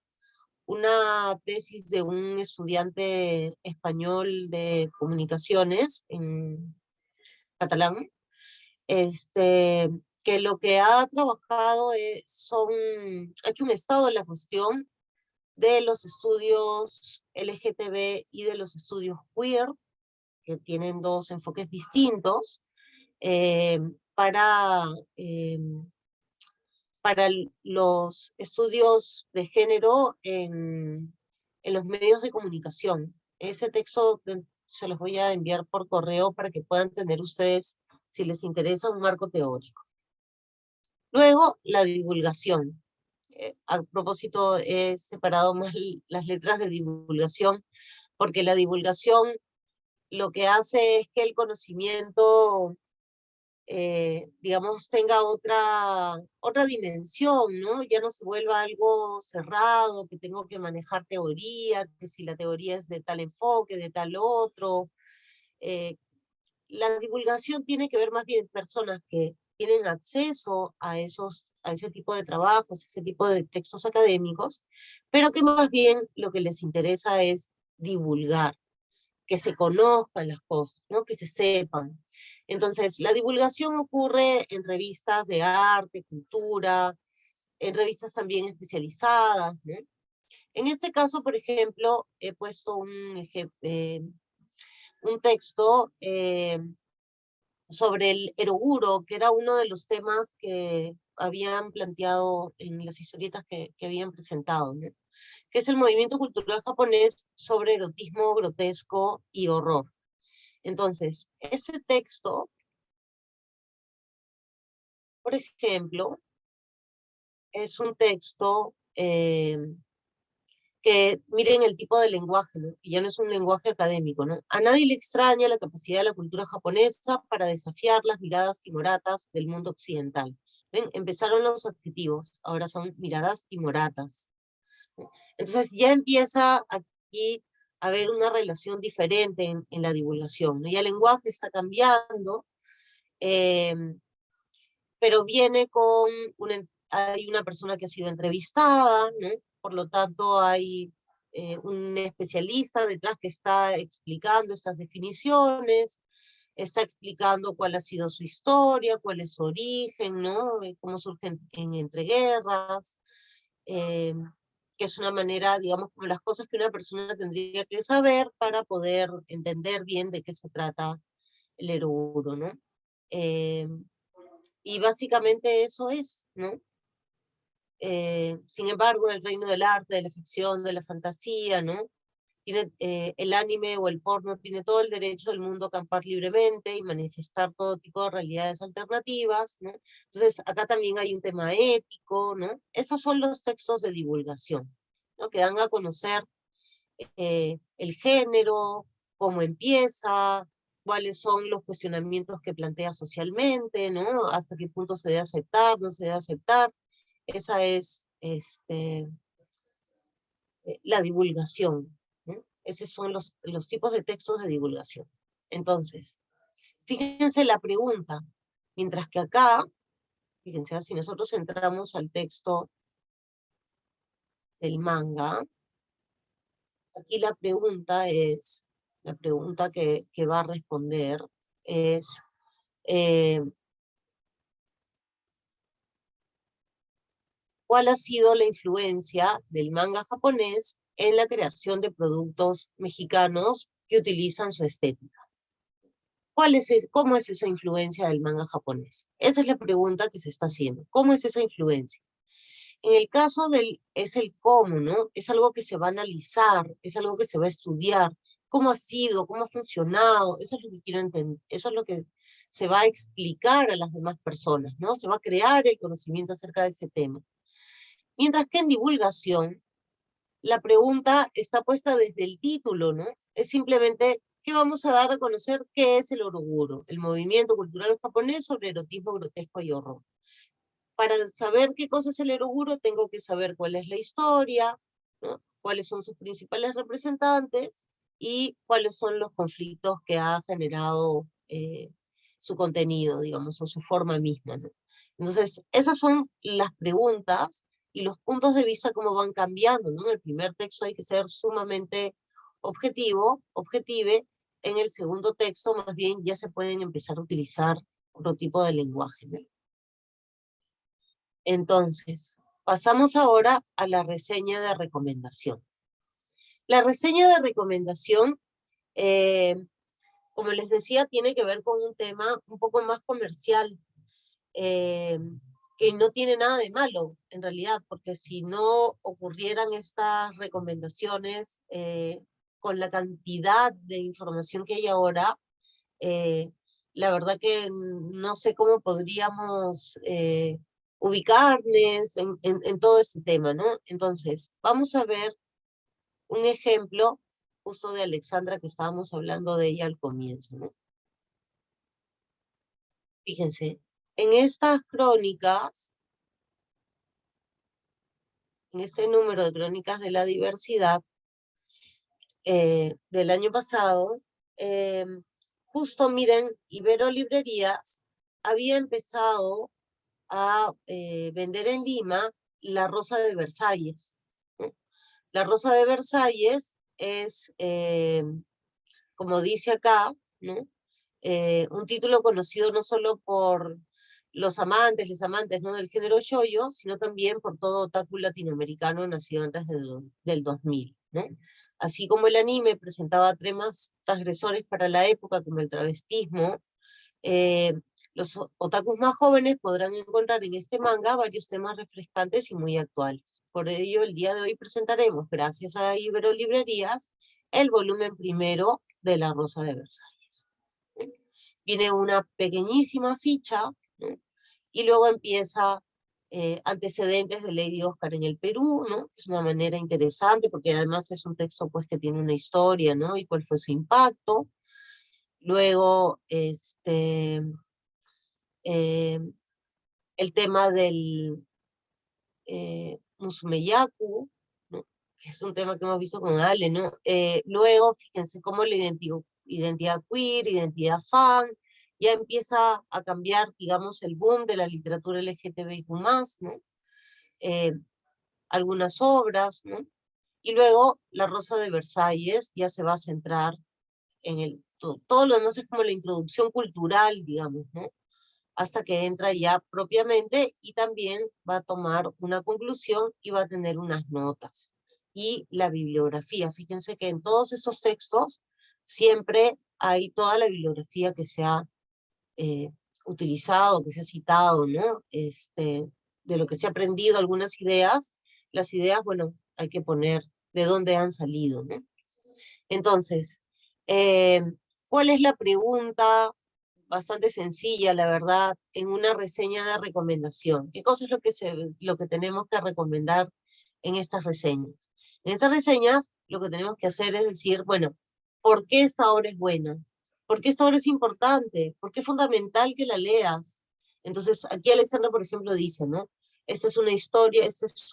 una tesis de un estudiante español de comunicaciones en catalán, que lo que ha trabajado ha hecho un estado de la cuestión de los estudios LGTB y de los estudios queer, que tienen dos enfoques distintos, eh, para, eh, para los estudios de género en los medios de comunicación. Ese texto se los voy a enviar por correo para que puedan tener ustedes, si les interesa, un marco teórico. Luego, la divulgación. A propósito, he separado más las letras de divulgación, porque la divulgación lo que hace es que el conocimiento, digamos, tenga otra dimensión, ¿no? Ya no se vuelva algo cerrado, que tengo que manejar teoría, que si la teoría es de tal enfoque, de tal otro. La divulgación tiene que ver más bien personas que tienen acceso a ese tipo de trabajos, ese tipo de textos académicos, pero que más bien lo que les interesa es divulgar, que se conozcan las cosas, ¿no? Que se sepan. Entonces, la divulgación ocurre en revistas de arte, cultura, en revistas también especializadas, ¿no? En este caso, por ejemplo, he puesto un texto sobre el eroguro, que era uno de los temas que habían planteado en las historietas que habían presentado, ¿no? Que es el movimiento cultural japonés sobre erotismo grotesco y horror. Entonces, ese texto, por ejemplo, es un texto que miren el tipo de lenguaje, ¿no? Y ya no es un lenguaje académico, ¿no? A nadie le extraña la capacidad de la cultura japonesa para desafiar las miradas timoratas del mundo occidental. ¿Ven? Empezaron los adjetivos, ahora son miradas timoratas. Entonces ya empieza aquí a haber una relación diferente en la divulgación, ¿no? Ya el lenguaje está cambiando, eh, pero viene con hay una persona que ha sido entrevistada, ¿no? Por lo tanto hay un especialista detrás que está explicando estas definiciones, está explicando cuál ha sido su historia, cuál es su origen, ¿no? Cómo surgen en entreguerras, eh, que es una manera, digamos, como las cosas que una persona tendría que saber para poder entender bien de qué se trata el eroguro, ¿no? Eh, y básicamente eso es, ¿no? Sin embargo, en el reino del arte, de la ficción, de la fantasía, ¿no? El anime o el porno tiene todo el derecho del mundo a acampar libremente y manifestar todo tipo de realidades alternativas, ¿no? Entonces, acá también hay un tema ético, ¿no? Esos son los textos de divulgación, ¿no? Que dan a conocer el género, cómo empieza, cuáles son los cuestionamientos que plantea socialmente, ¿no? Hasta qué punto se debe aceptar, no se debe aceptar. Esa es la divulgación, ¿no? Esos son los tipos de textos de divulgación. Entonces, fíjense la pregunta, mientras que acá, fíjense, si nosotros entramos al texto del manga, aquí la pregunta que va a responder es, eh, ¿cuál ha sido la influencia del manga japonés en la creación de productos mexicanos que utilizan su estética? ¿Cómo es esa influencia del manga japonés? Esa es la pregunta que se está haciendo. ¿Cómo es esa influencia? En el caso es el cómo, ¿no? Es algo que se va a analizar, es algo que se va a estudiar. ¿Cómo ha sido? ¿Cómo ha funcionado? Eso es lo que quiero entender. Eso es lo que se va a explicar a las demás personas, ¿no? Se va a crear el conocimiento acerca de ese tema. Mientras que en divulgación, la pregunta está puesta desde el título, ¿no? Es simplemente, ¿qué vamos a dar a conocer qué es el oroguro? El movimiento cultural japonés sobre erotismo grotesco y horror. Para saber qué cosa es el eroguro, tengo que saber cuál es la historia, ¿no? Cuáles son sus principales representantes, y cuáles son los conflictos que ha generado su contenido, digamos, o su forma misma, ¿no? Entonces, esas son las preguntas y los puntos de vista cómo van cambiando, ¿no? En el primer texto hay que ser sumamente objetive. En el segundo texto, más bien, ya se pueden empezar a utilizar otro tipo de lenguaje, ¿no? Entonces, pasamos ahora a la reseña de recomendación. La reseña de recomendación, como les decía, tiene que ver con un tema un poco más comercial, que no tiene nada de malo, en realidad, porque si no ocurrieran estas recomendaciones, con la cantidad de información que hay ahora, la verdad que no sé cómo podríamos ubicarnos en todo este tema, ¿no? Entonces, vamos a ver un ejemplo justo de Alexandra, que estábamos hablando de ella al comienzo, ¿no? Fíjense, en estas crónicas, en este número de crónicas de la diversidad del año pasado, justo miren, Ibero Librerías había empezado a vender en Lima La Rosa de Versalles, ¿no? La Rosa de Versalles es, como dice acá, ¿no? Un título conocido no solo por los amantes, les amantes, ¿no?, del género shoujo, sino también por todo otaku latinoamericano nacido antes del 2000, ¿no? Así como el anime presentaba temas transgresores para la época, como el travestismo, eh, los otakus más jóvenes podrán encontrar en este manga varios temas refrescantes y muy actuales. Por ello, el día de hoy presentaremos, gracias a Ibero Librerías, el volumen primero de La Rosa de Versalles. Viene una pequeñísima ficha, ¿no? Y luego empieza antecedentes de Lady Oscar en el Perú, ¿no? Que es una manera interesante, porque además es un texto pues que tiene una historia, ¿no? Y cuál fue su impacto. Luego, el tema del Musumeyaku, ¿no? Que es un tema que hemos visto con Ale, ¿no? Luego, fíjense cómo la identidad queer, identidad fan, ya empieza a cambiar, digamos, el boom de la literatura LGTBIQ+, ¿no? Eh, algunas obras, ¿no? Y luego La Rosa de Versalles ya se va a centrar en todo lo demás es como la introducción cultural, digamos, ¿no? Hasta que entra ya propiamente y también va a tomar una conclusión y va a tener unas notas. Y la bibliografía, fíjense que en todos estos textos siempre hay toda la bibliografía que se ha utilizado, que se ha citado, ¿no? De lo que se ha aprendido, algunas ideas, las ideas, bueno, hay que poner de dónde han salido, ¿no? Entonces, eh, ¿cuál es la pregunta? Bastante sencilla, la verdad, en una reseña de recomendación. ¿Qué cosa es lo que tenemos que recomendar en estas reseñas? En estas reseñas, lo que tenemos que hacer es decir, bueno, ¿por qué esta obra es buena? ¿Por qué esta obra es importante? ¿Por qué es fundamental que la leas? Entonces, aquí Alexandra, por ejemplo, dice, ¿no? Esta es una historia, este es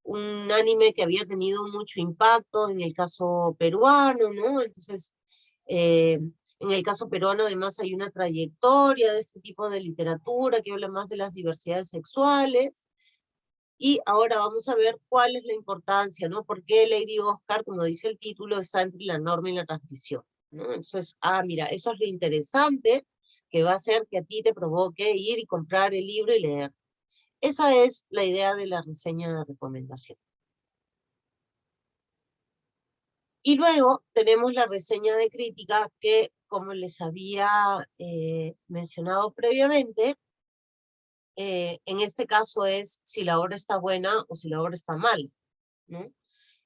un anime que había tenido mucho impacto en el caso peruano, ¿no? Entonces, en el caso peruano además hay una trayectoria de este tipo de literatura que habla más de las diversidades sexuales. Y ahora vamos a ver cuál es la importancia, ¿no? ¿Por qué Lady Oscar, como dice el título, está entre la norma y la transgresión, ¿no? Entonces, mira, eso es lo interesante que va a hacer que a ti te provoque ir y comprar el libro y leer. Esa es la idea de la reseña de recomendación. Y luego tenemos la reseña de crítica que, como les había mencionado previamente, en este caso es si la obra está buena o si la obra está mal, ¿no?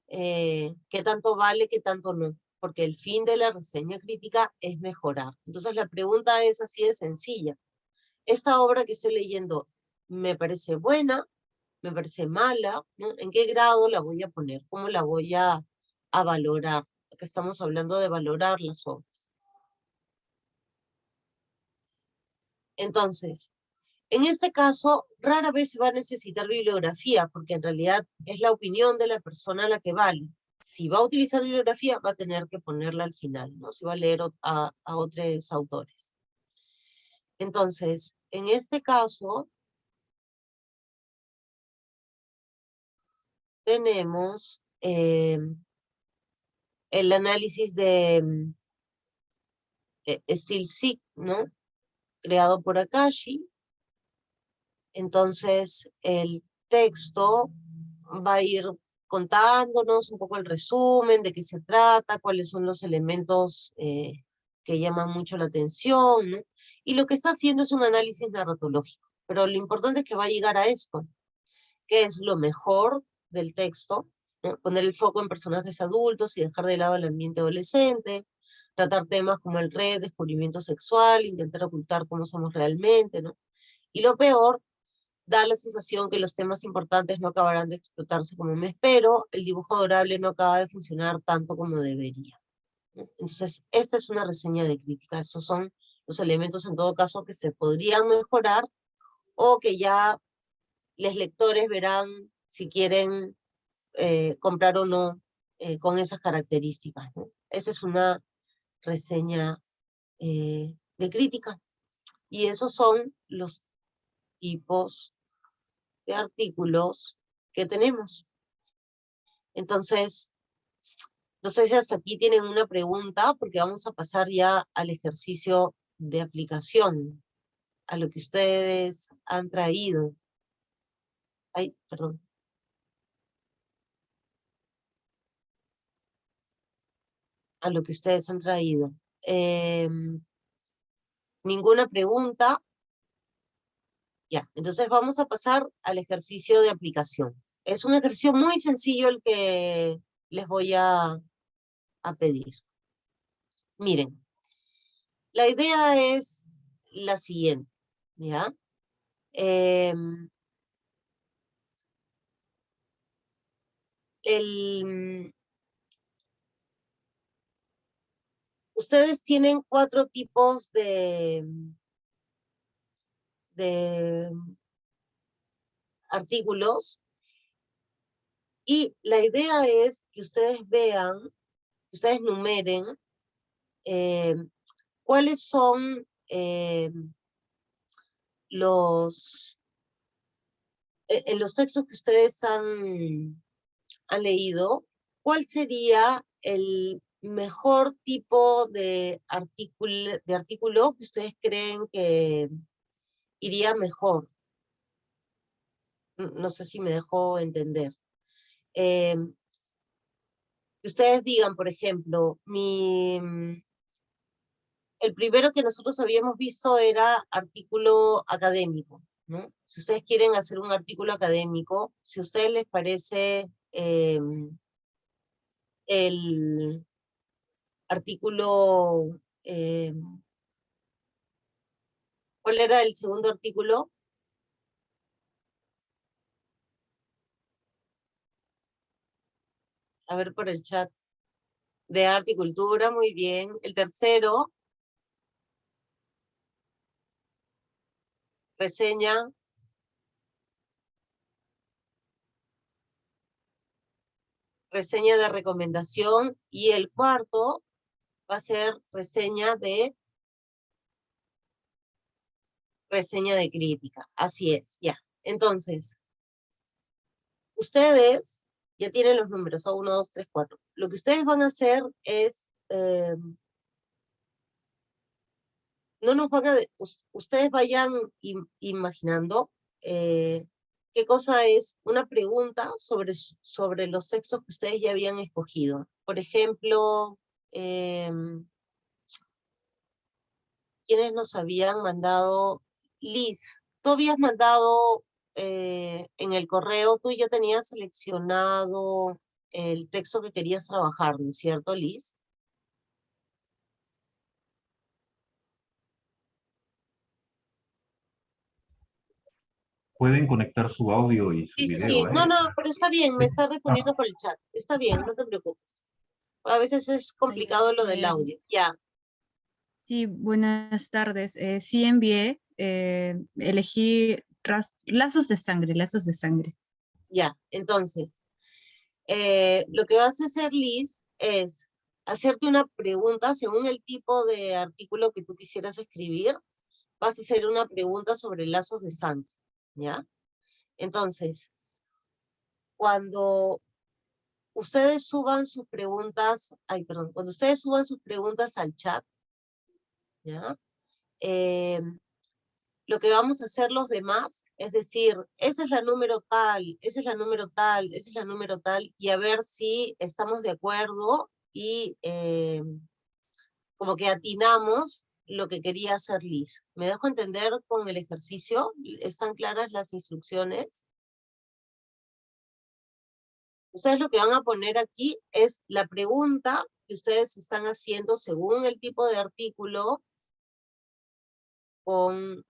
¿Qué tanto vale, qué tanto no? Porque el fin de la reseña crítica es mejorar. Entonces la pregunta es así de sencilla. ¿Esta obra que estoy leyendo me parece buena? ¿Me parece mala? ¿No? ¿En qué grado la voy a poner? ¿Cómo la voy a valorar? Porque estamos hablando de valorar las obras. Entonces, en este caso, rara vez se va a necesitar bibliografía, porque en realidad es la opinión de la persona la que vale. si va a utilizar bibliografía, va a tener que ponerla al final, ¿no? Si va a leer a otros autores. Entonces, en este caso, tenemos el análisis de Stilsic, ¿no? Creado por Akashi. Entonces, el texto va a ir contándonos un poco el resumen de qué se trata, cuáles son los elementos que llaman mucho la atención, ¿no? Y lo que está haciendo es un análisis narratológico. Pero lo importante es que va a llegar a esto, que es lo mejor del texto, ¿no? Poner el foco en personajes adultos y dejar de lado el ambiente adolescente, tratar temas como el descubrimiento sexual, intentar ocultar cómo somos realmente, ¿no? Y lo peor, da la sensación que los temas importantes no acabarán de explotarse como me espero, el dibujo adorable no acaba de funcionar tanto como debería, ¿no? Entonces, esta es una reseña de crítica. Estos son los elementos en todo caso que se podrían mejorar o que ya los lectores verán si quieren comprar o no con esas características, ¿no? Esa es una reseña de crítica. Y esos son los tipos de artículos que tenemos. Entonces, no sé si hasta aquí tienen una pregunta, porque vamos a pasar ya al ejercicio de aplicación, a lo que ustedes han traído. Ay, perdón. A lo que ustedes han traído. Ninguna pregunta. Ya, entonces vamos a pasar al ejercicio de aplicación. Es un ejercicio muy sencillo el que les voy a pedir. Miren, la idea es la siguiente, ¿ya? Ustedes tienen 4 tipos de artículos y la idea es que ustedes vean, que ustedes numeren cuáles son en los textos que ustedes han leído, ¿cuál sería el mejor tipo de artículo que ustedes creen que iría mejor? No sé si me dejó entender. Que ustedes digan, por ejemplo, el primero que nosotros habíamos visto era artículo académico, ¿no? Si ustedes quieren hacer un artículo académico, si a ustedes les parece el artículo, ¿cuál era el segundo artículo? A ver por el chat. De arte y cultura, muy bien. El tercero, reseña. Reseña de recomendación. Y el cuarto va a ser reseña de crítica. Así es, ya. Entonces, ustedes ya tienen los números, son 1, 2, 3, 4. Lo que ustedes van a hacer es, no nos van a, ustedes vayan imaginando qué cosa es una pregunta sobre los textos que ustedes ya habían escogido. Por ejemplo, ¿quiénes nos habían mandado? Liz, tú habías mandado en el correo, tú ya tenías seleccionado el texto que querías trabajar, ¿no es cierto, Liz? Pueden conectar su audio y su Sí, sí, sí. video, No, ¿eh? no, pero está bien, me está respondiendo Ah, por el chat. Está bien, no te preocupes. A veces es Ya, complicado lo del audio. Ya, sí, buenas tardes. Sí envié, elegí lazos de sangre, lazos de sangre. ya. Entonces, Lo que vas a hacer, Liz, es hacerte una pregunta según el tipo de artículo que tú quisieras escribir. Vas a hacer una pregunta sobre lazos de sangre, ¿ya? Entonces, cuando ustedes suban sus preguntas, cuando ustedes suban sus preguntas al chat, ¿ya? Lo que vamos a hacer los demás es decir, esa es la número tal, esa es la número tal, esa es la número tal, y a ver si estamos de acuerdo y como que atinamos lo que quería hacer Liz. ¿Me dejo entender con el ejercicio? ¿Están claras las instrucciones? Ustedes lo que van a poner aquí es la pregunta que ustedes están haciendo según el tipo de artículo con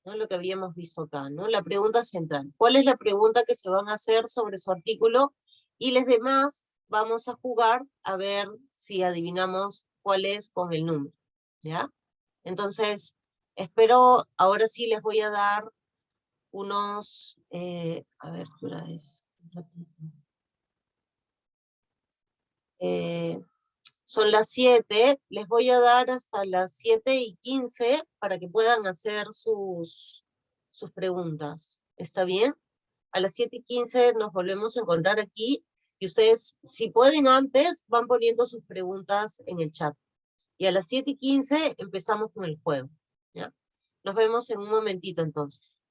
¿no? Lo que habíamos visto acá, ¿no? La pregunta central. ¿Cuál es la pregunta que se van a hacer sobre su artículo? Y los demás vamos a jugar a ver si adivinamos cuál es con el número, ¿ya? Entonces, espero, ahora sí les voy a dar unos, a ver, ¿qué hora es? Un ratito. Son las 7, les voy a dar hasta las 7:15 para que puedan hacer sus preguntas. ¿Está bien? A las 7:15 nos volvemos a encontrar aquí y ustedes, si pueden antes, van poniendo sus preguntas en el chat. Y a las 7:15 empezamos con el juego, ¿ya? Nos vemos en un momentito entonces.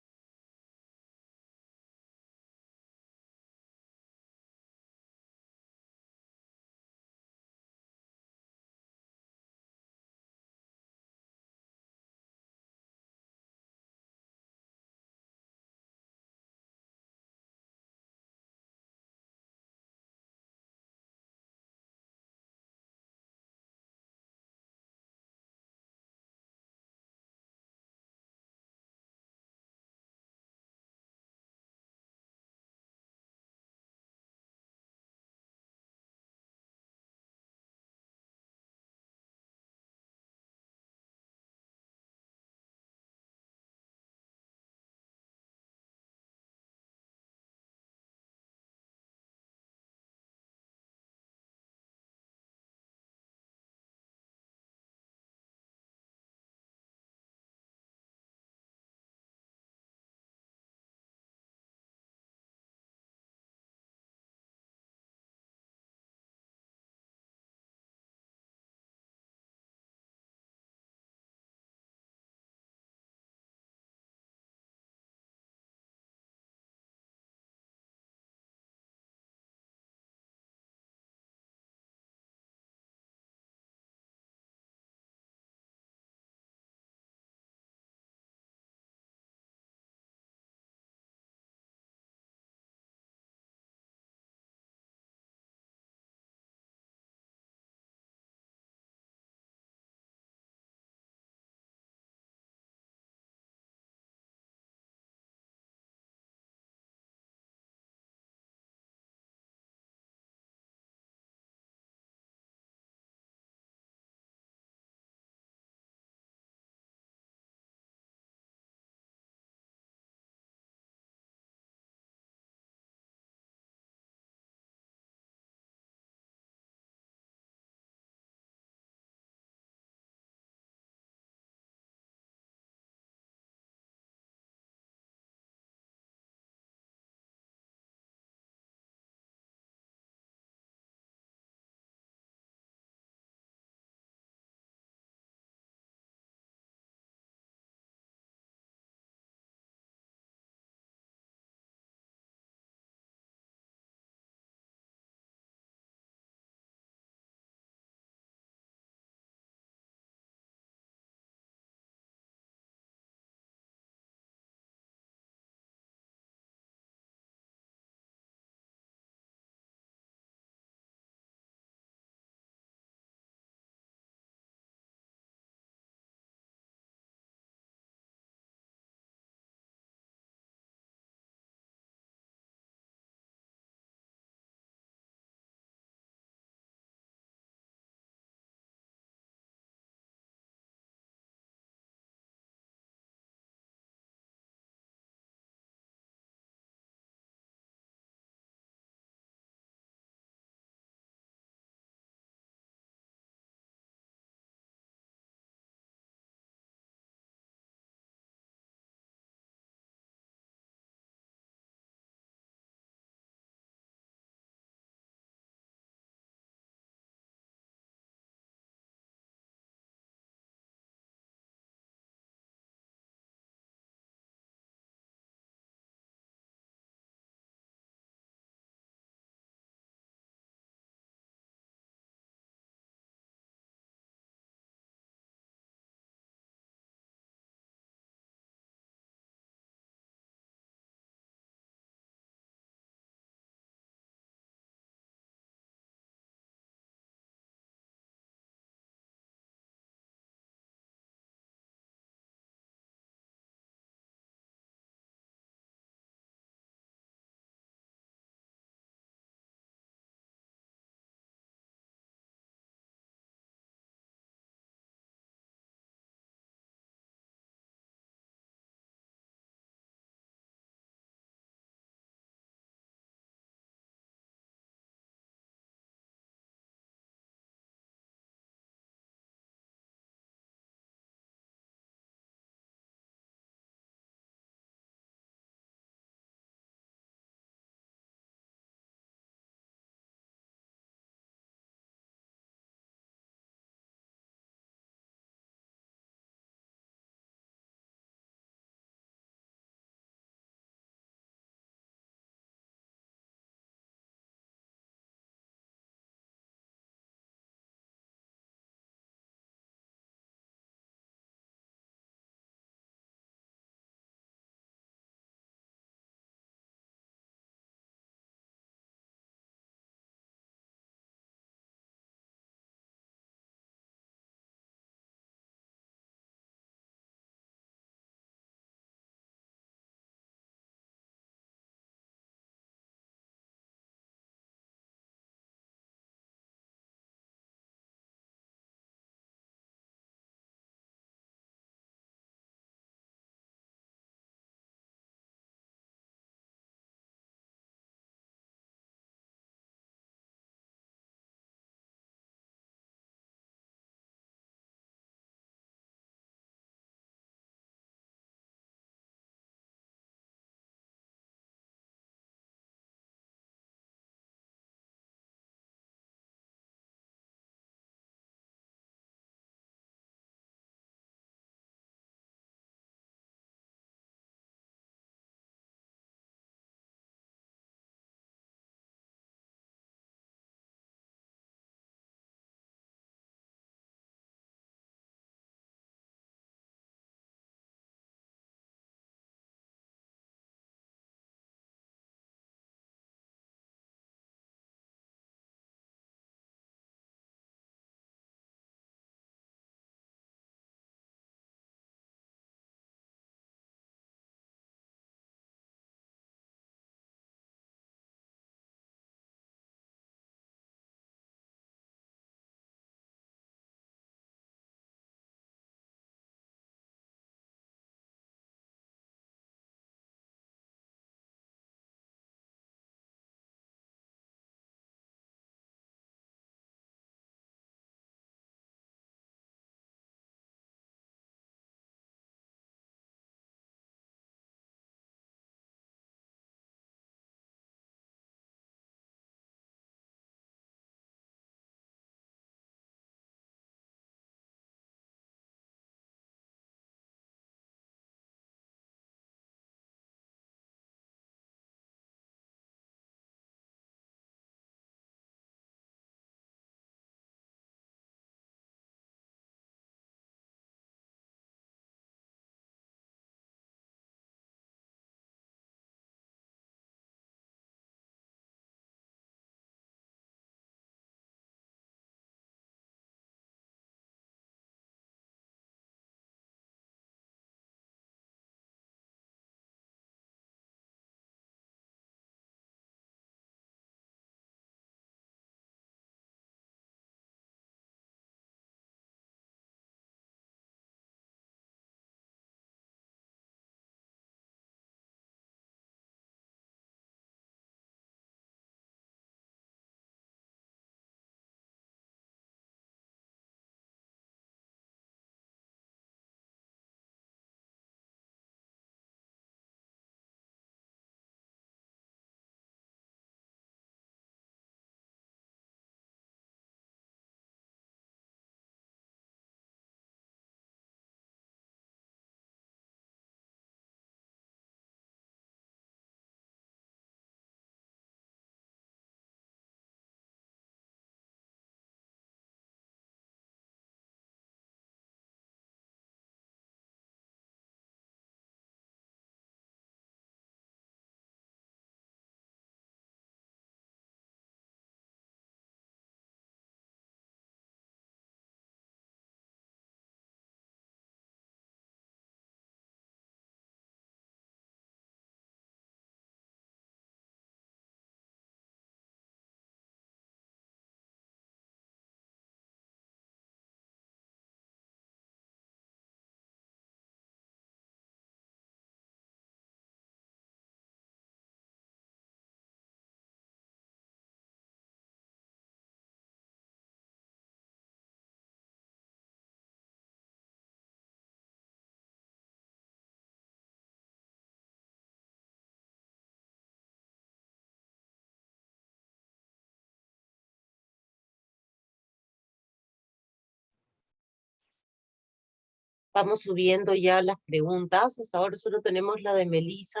Vamos subiendo ya las preguntas. Hasta ahora solo tenemos la de Melissa.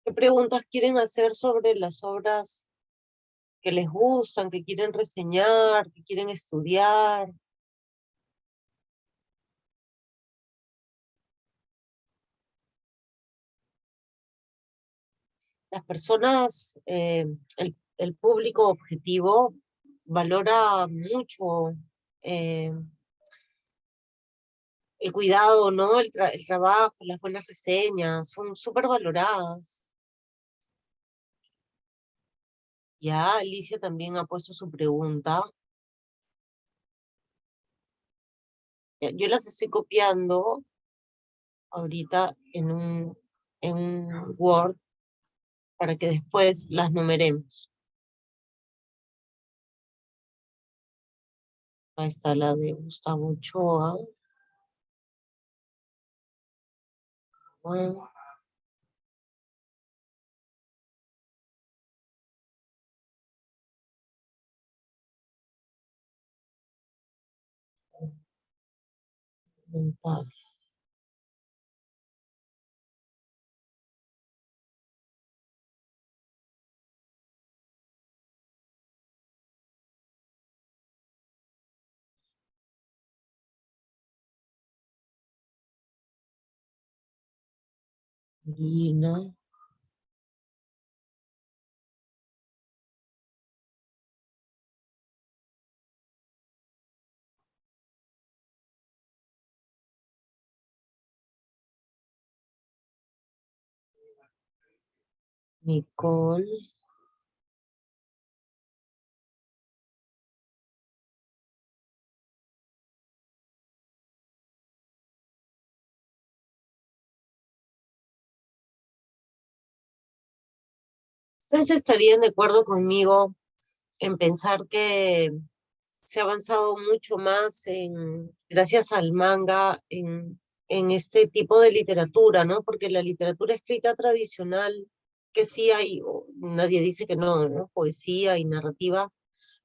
¿Qué preguntas quieren hacer sobre las obras que les gustan, que quieren reseñar, que quieren estudiar? Las personas, el público objetivo valora mucho eh, el cuidado, ¿no? El trabajo, las buenas reseñas, son súper valoradas. Ya, Alicia también ha puesto su pregunta. Yo las estoy copiando ahorita en un Word para que después las numeremos. Ahí está la de Gustavo Ochoa. Bueno, mental. Lina, Nicole, ¿ustedes estarían de acuerdo conmigo en pensar que se ha avanzado mucho más gracias al manga en este tipo de literatura, ¿no? Porque la literatura escrita tradicional, que sí hay, nadie dice que no, ¿no? Poesía y narrativa,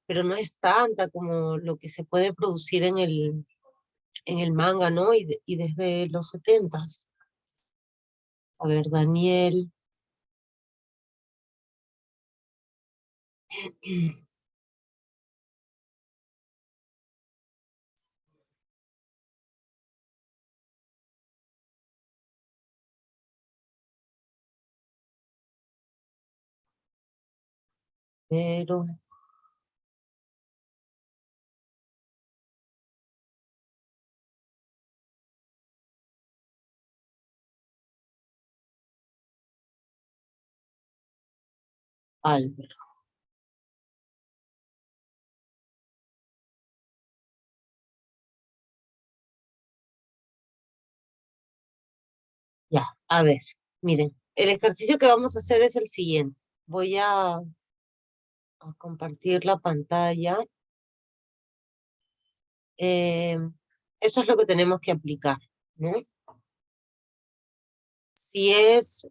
pero no es tanta como lo que se puede producir en el manga, ¿no? Y desde los 70s. A ver, Daniel. Pero, Álvaro. Ya, a ver, miren, el ejercicio que vamos a hacer es el siguiente. Voy a compartir la pantalla. Eh, Esto es lo que tenemos que aplicar, ¿no? Si es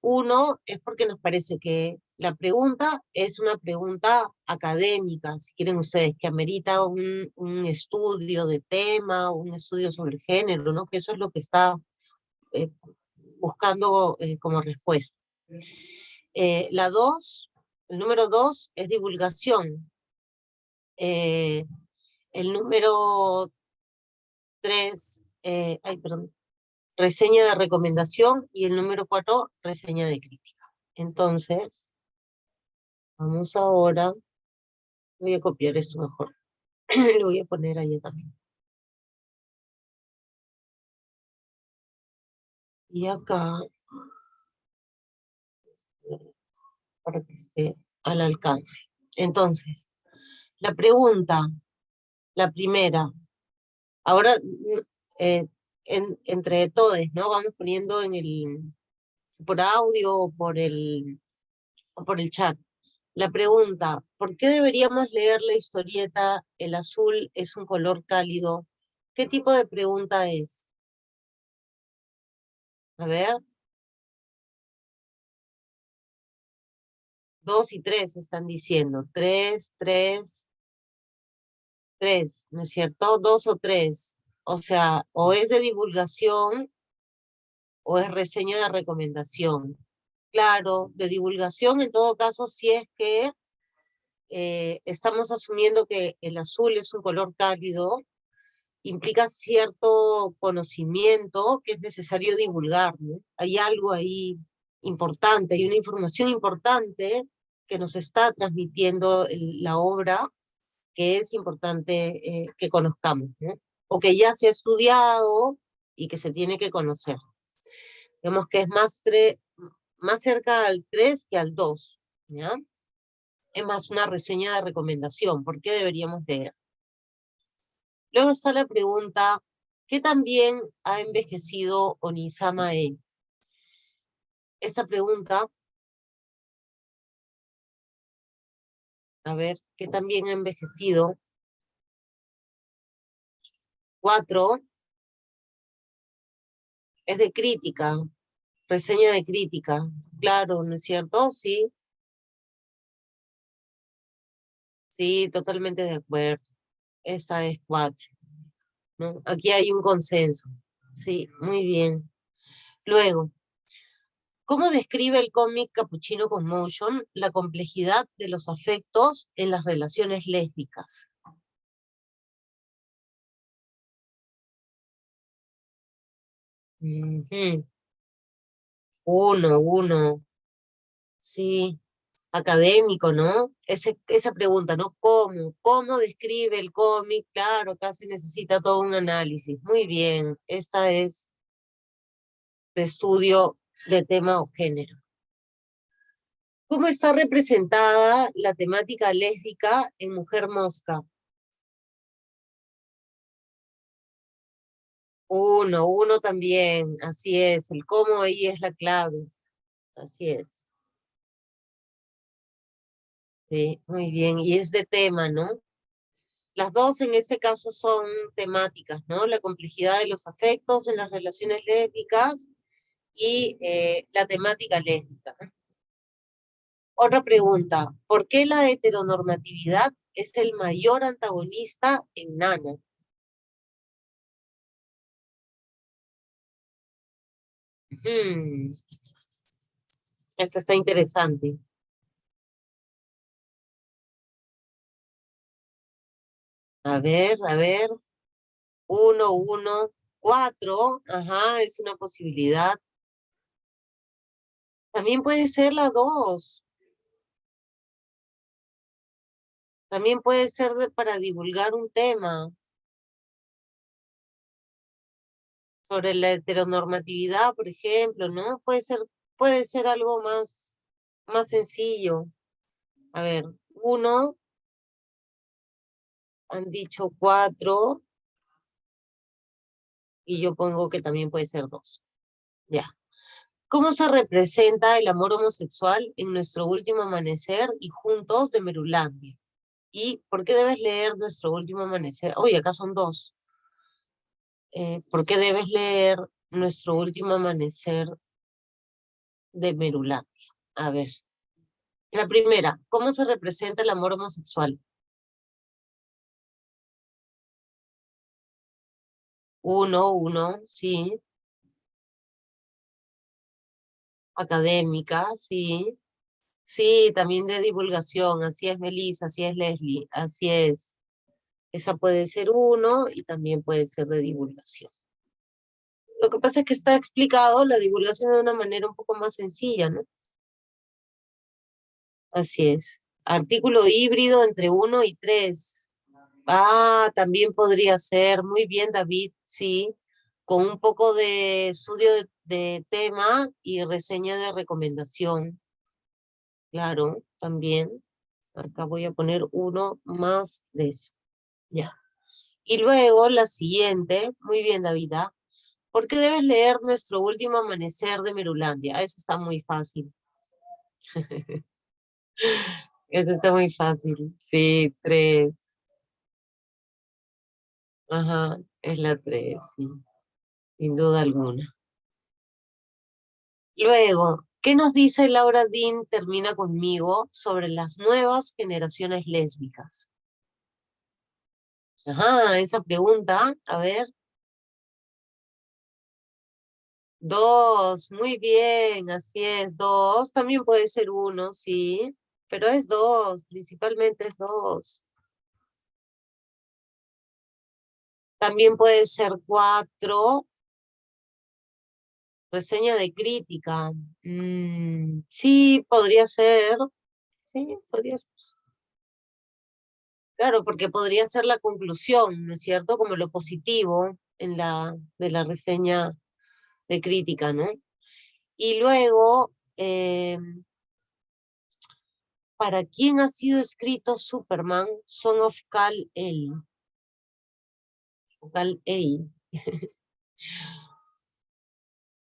uno, es porque nos parece que la pregunta es una pregunta académica, si quieren ustedes, que amerita un estudio de tema, un estudio sobre el género, ¿no? Que eso es lo que está eh, buscando como respuesta. La dos, el número dos es divulgación. Eh, el número tres, ay, perdón, reseña de recomendación y el número 4, reseña de crítica. Entonces, vamos ahora, voy a copiar esto mejor, lo voy a poner ahí también. Y acá, para que esté al alcance. Entonces, la pregunta, la primera, ahora entre todos, ¿no? Vamos poniendo por audio o por el chat. La pregunta, ¿por qué deberíamos leer la historieta El azul es un color cálido? ¿Qué tipo de pregunta es? A ver, 2 y 3 están diciendo. 3, 3, 3, ¿no es cierto? 2 o 3. O sea, o es de divulgación o es reseña de recomendación. Claro, de divulgación en todo caso si es que estamos asumiendo que el azul es un color cálido, implica cierto conocimiento que es necesario divulgar, ¿no? Hay algo ahí importante, hay una información importante que nos está transmitiendo la obra que es importante que conozcamos, ¿no? O que ya se ha estudiado y que se tiene que conocer. Vemos que es más cerca al 3 que al 2, ¿ya? Es más una reseña de recomendación. ¿Por qué deberíamos leer? Luego está la pregunta, ¿qué tan bien ha envejecido Onisama E? Esta pregunta, a ver, ¿qué tan bien ha envejecido? 4, es de crítica, reseña de crítica. Claro, ¿no es cierto? Sí, sí, totalmente de acuerdo. Esta es 4, ¿no? Aquí hay un consenso. Sí, muy bien. Luego, ¿cómo describe el cómic Cappuccino Commotion la complejidad de los afectos en las relaciones lésbicas? Ujú. Uno, sí, académico, ¿no? Esa pregunta, ¿no? ¿Cómo describe el cómic? Claro, acá se necesita todo un análisis. Muy bien, esta es de estudio de tema o género. ¿Cómo está representada la temática lésbica en Mujer Mosca? Uno también, así es, el cómo ahí es la clave, así es. Sí, muy bien, y es de tema, ¿no? Las dos en este caso son temáticas, ¿no? La complejidad de los afectos en las relaciones lésbicas y la temática lésbica. Otra pregunta, ¿por qué la heteronormatividad es el mayor antagonista en Nana? Hmm, esta está interesante. A ver, 4, ajá, es una posibilidad. También puede ser la 2. También puede ser para divulgar un tema sobre la heteronormatividad, por ejemplo, ¿no? Puede ser algo más sencillo. A ver, 1, han dicho 4, y yo pongo que también puede ser 2. Ya. ¿Cómo se representa el amor homosexual en nuestro último amanecer y juntos de Merulandia? ¿Y por qué debes leer nuestro último amanecer? Oye, acá son 2. ¿Por qué debes leer nuestro último amanecer de Merulandia? A ver. La primera, ¿cómo se representa el amor homosexual? 1, sí. Académica, sí. Sí, también de divulgación, así es Melissa, así es Leslie, así es. Esa puede ser 1 y también puede ser de divulgación. Lo que pasa es que está explicado la divulgación de una manera un poco más sencilla, ¿no? Así es. Artículo híbrido entre 1 y 3. Ah, también podría ser. Muy bien, David, sí. Con un poco de estudio de tema y reseña de recomendación. Claro, también. Acá voy a poner 1 más 3. Ya. Y luego la siguiente. Muy bien, David. ¿Ah? ¿Por qué debes leer nuestro último amanecer de Merulandia? Eso está muy fácil. Eso está muy fácil. Sí, 3. Ajá, es la 3, sí, sin duda alguna. Luego, ¿Qué nos dice Laura Dean, termina conmigo, sobre las nuevas generaciones lésbicas? Ajá, esa pregunta, a ver. 2, muy bien, así es, 2. También puede ser 1, sí, pero es 2, principalmente es 2. También puede ser 4. Reseña de crítica. Sí, podría ser. Sí, podría ser. Claro, porque podría ser la conclusión, ¿no es cierto? Como lo positivo de la reseña de crítica, ¿no? Y luego, ¿para quién ha sido escrito Superman, Son of Kal-El? Kal-El.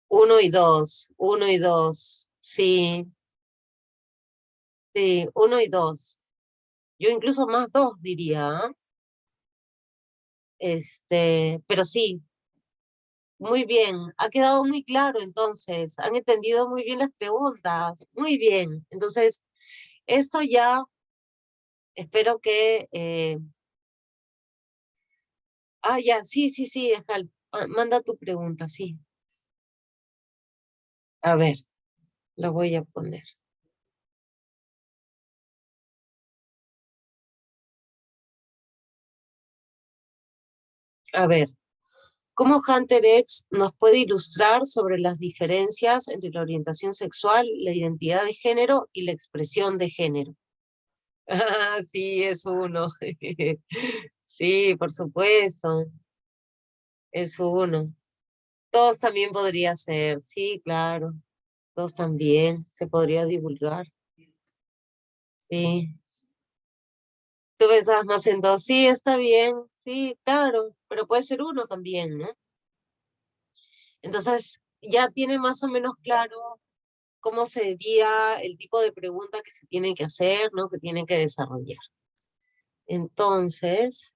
1 y 2, 1 y 2, sí, sí, 1 y 2. Yo incluso más 2 diría, ¿ah? Pero sí, muy bien, ha quedado muy claro entonces, han entendido muy bien las preguntas, muy bien. Entonces, esto ya espero que... ya, sí, sí, sí, manda tu pregunta, sí. A ver, lo voy a poner. A ver, ¿cómo Hunter X nos puede ilustrar sobre las diferencias entre la orientación sexual, la identidad de género y la expresión de género? Ah, sí, es uno. Sí, por supuesto, es uno. Todos también podría ser, sí, claro. Todos también se podría divulgar. Sí. Tú pensabas más en dos, sí, está bien, sí, claro, pero puede ser uno también, ¿no? Entonces, ya tiene más o menos claro cómo sería el tipo de pregunta que se tiene que hacer, ¿no? Que tienen que desarrollar. Entonces,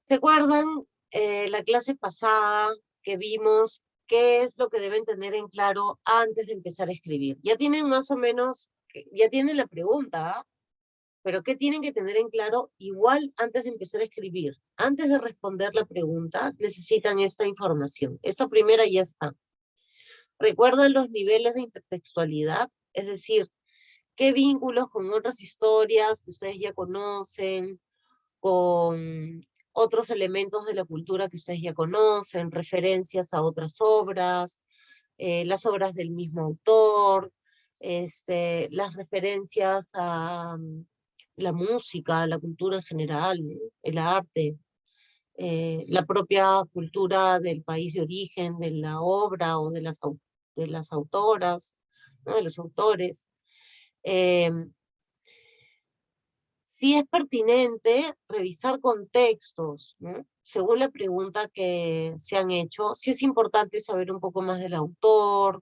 ¿se acuerdan la clase pasada que vimos qué es lo que deben tener en claro antes de empezar a escribir? Ya tienen más o menos, ya tienen la pregunta, ¿ah? Pero ¿qué tienen que tener en claro igual antes de empezar a escribir? Antes de responder la pregunta, necesitan esta información. Esta primera ya está. ¿Recuerdan los niveles de intertextualidad? Es decir, qué vínculos con otras historias que ustedes ya conocen, con otros elementos de la cultura que ustedes ya conocen, referencias a otras obras, las obras del mismo autor, las referencias a la música, la cultura en general, ¿no? El arte, la propia cultura del país de origen, de la obra o de las autoras, ¿no? De los autores. Eh, Sí es pertinente revisar contextos, ¿no? Según la pregunta que se han hecho, sí es importante saber un poco más del autor,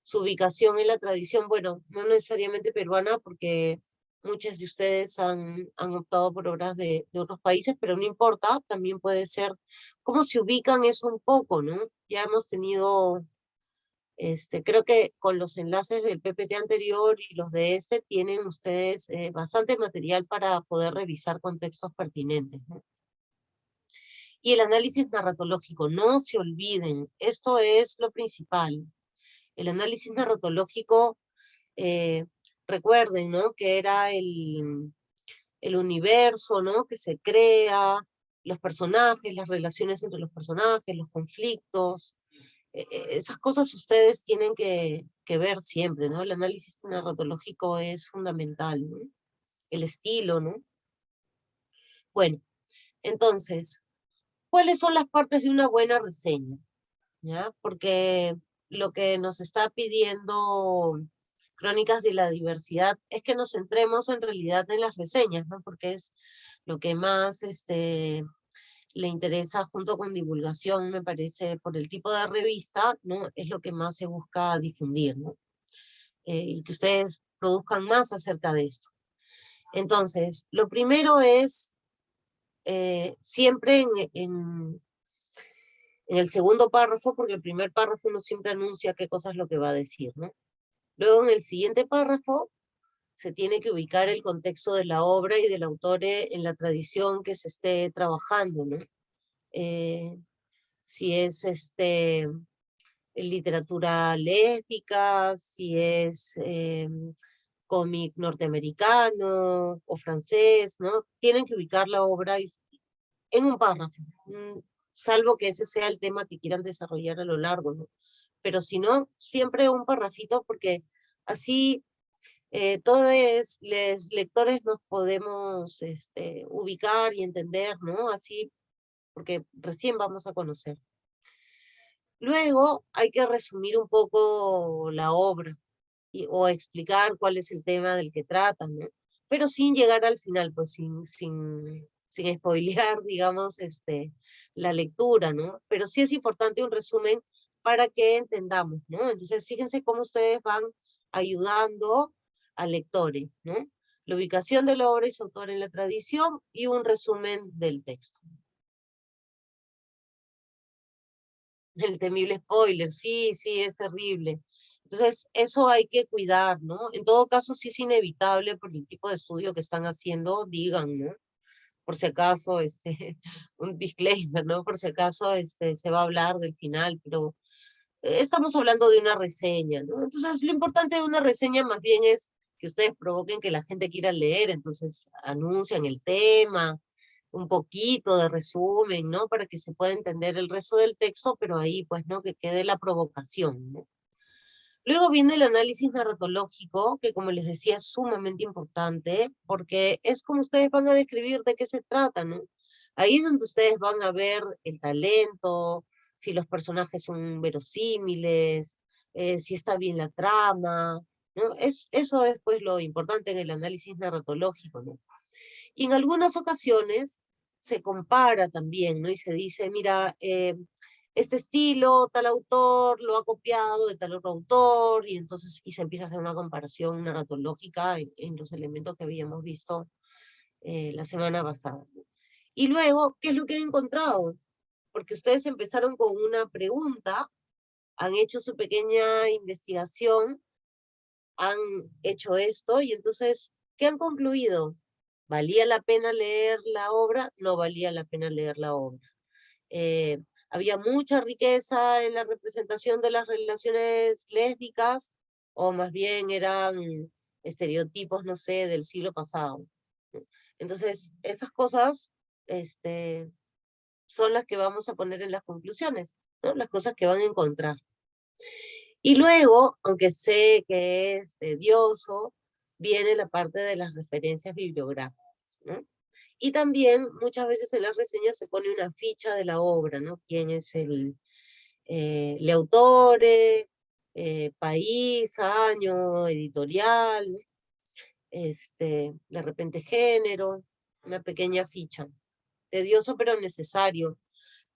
su ubicación en la tradición, bueno, no necesariamente peruana, porque muchos de ustedes han optado por obras de otros países, pero no importa, también puede ser cómo se ubican eso un poco, ¿no? Ya hemos tenido creo que con los enlaces del PPT anterior y los de este tienen ustedes bastante material para poder revisar contextos pertinentes, ¿no? Y el análisis narratológico, no se olviden, esto es lo principal. El análisis narratológico, eh, recuerden, ¿no? Que era el universo, ¿no? Que se crea, los personajes, las relaciones entre los personajes, los conflictos, esas cosas ustedes tienen que ver siempre, ¿no? El análisis narratológico es fundamental, ¿no? El estilo, ¿no? Bueno, entonces, ¿cuáles son las partes de una buena reseña? ¿Ya? Porque lo que nos está pidiendo Crónicas de la Diversidad es que nos centremos en realidad en las reseñas, ¿no? Porque es lo que más le interesa junto con divulgación, me parece, por el tipo de revista, ¿no? Es lo que más se busca difundir, ¿no? Y que ustedes produzcan más acerca de esto. Entonces, lo primero es siempre En el segundo párrafo, porque el primer párrafo uno siempre anuncia qué cosa es lo que va a decir, ¿no? Luego en el siguiente párrafo se tiene que ubicar el contexto de la obra y del autor en la tradición que se esté trabajando, ¿no? Si es literatura lésbica, si es cómic norteamericano o francés, ¿no? Tienen que ubicar la obra en un párrafo, salvo que ese sea el tema que quieran desarrollar a lo largo, ¿no? Pero si no, siempre un parrafito, porque así todos los lectores nos podemos ubicar y entender, ¿no? Así, porque recién vamos a conocer. Luego hay que resumir un poco la obra o explicar cuál es el tema del que tratan, ¿no? Pero sin llegar al final, pues sin spoilear, digamos, la lectura, ¿no? Pero sí es importante un resumen para que entendamos, ¿no? Entonces, fíjense cómo ustedes van ayudando al lectores, ¿no? La ubicación de la obra y su autor en la tradición y un resumen del texto. El temible spoiler, sí, sí, es terrible. Entonces, eso hay que cuidar, ¿no? En todo caso, sí es inevitable por el tipo de estudio que están haciendo, digan, ¿no? Por si acaso, un disclaimer, ¿no? Por si acaso, se va a hablar del final, pero estamos hablando de una reseña, ¿no? Entonces, lo importante de una reseña más bien es que ustedes provoquen que la gente quiera leer, entonces anuncian el tema, un poquito de resumen, ¿no? Para que se pueda entender el resto del texto, pero ahí, pues, ¿no? Que quede la provocación, ¿no? Luego viene el análisis narratológico, que como les decía es sumamente importante, porque es como ustedes van a describir de qué se trata, ¿no? Ahí es donde ustedes van a ver el talento, si los personajes son verosímiles, si está bien la trama, ¿no? Eso es pues lo importante en el análisis narratológico, ¿no? Y en algunas ocasiones se compara también, ¿no? Y se dice, mira, este estilo, tal autor lo ha copiado de tal otro autor, y entonces y se empieza a hacer una comparación narratológica en los elementos que habíamos visto la semana pasada. Y luego, ¿qué es lo que han encontrado? Porque ustedes empezaron con una pregunta, han hecho su pequeña investigación, han hecho esto, y entonces, ¿qué han concluido? ¿Valía la pena leer la obra? No valía la pena leer la obra. Eh, había mucha riqueza en la representación de las relaciones lésbicas, o más bien eran estereotipos, no sé, del siglo pasado. Entonces, esas cosas son las que vamos a poner en las conclusiones, ¿no? Las cosas que van a encontrar. Y luego, aunque sé que es tedioso, viene la parte de las referencias bibliográficas, ¿no? Y también muchas veces en las reseñas se pone una ficha de la obra, ¿no? ¿Quién es el autore, país, año, editorial, de repente género, una pequeña ficha. Tedioso pero necesario.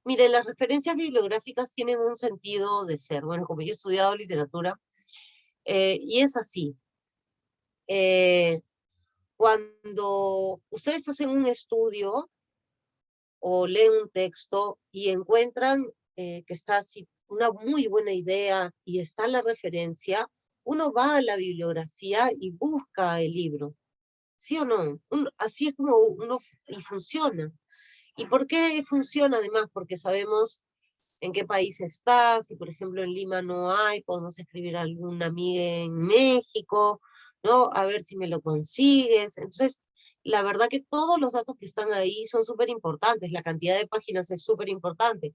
Miren, las referencias bibliográficas tienen un sentido de ser. Bueno, como yo he estudiado literatura, y es así. Cuando ustedes hacen un estudio o leen un texto y encuentran que está así una muy buena idea y está la referencia, uno va a la bibliografía y busca el libro. ¿Sí o no? Así es como uno y funciona. ¿Y por qué funciona además? Porque sabemos en qué país estás, si por ejemplo en Lima no hay, podemos escribir a alguna amiga en México, ¿no? A ver si me lo consigues. Entonces, la verdad que todos los datos que están ahí son súper importantes, la cantidad de páginas es súper importante.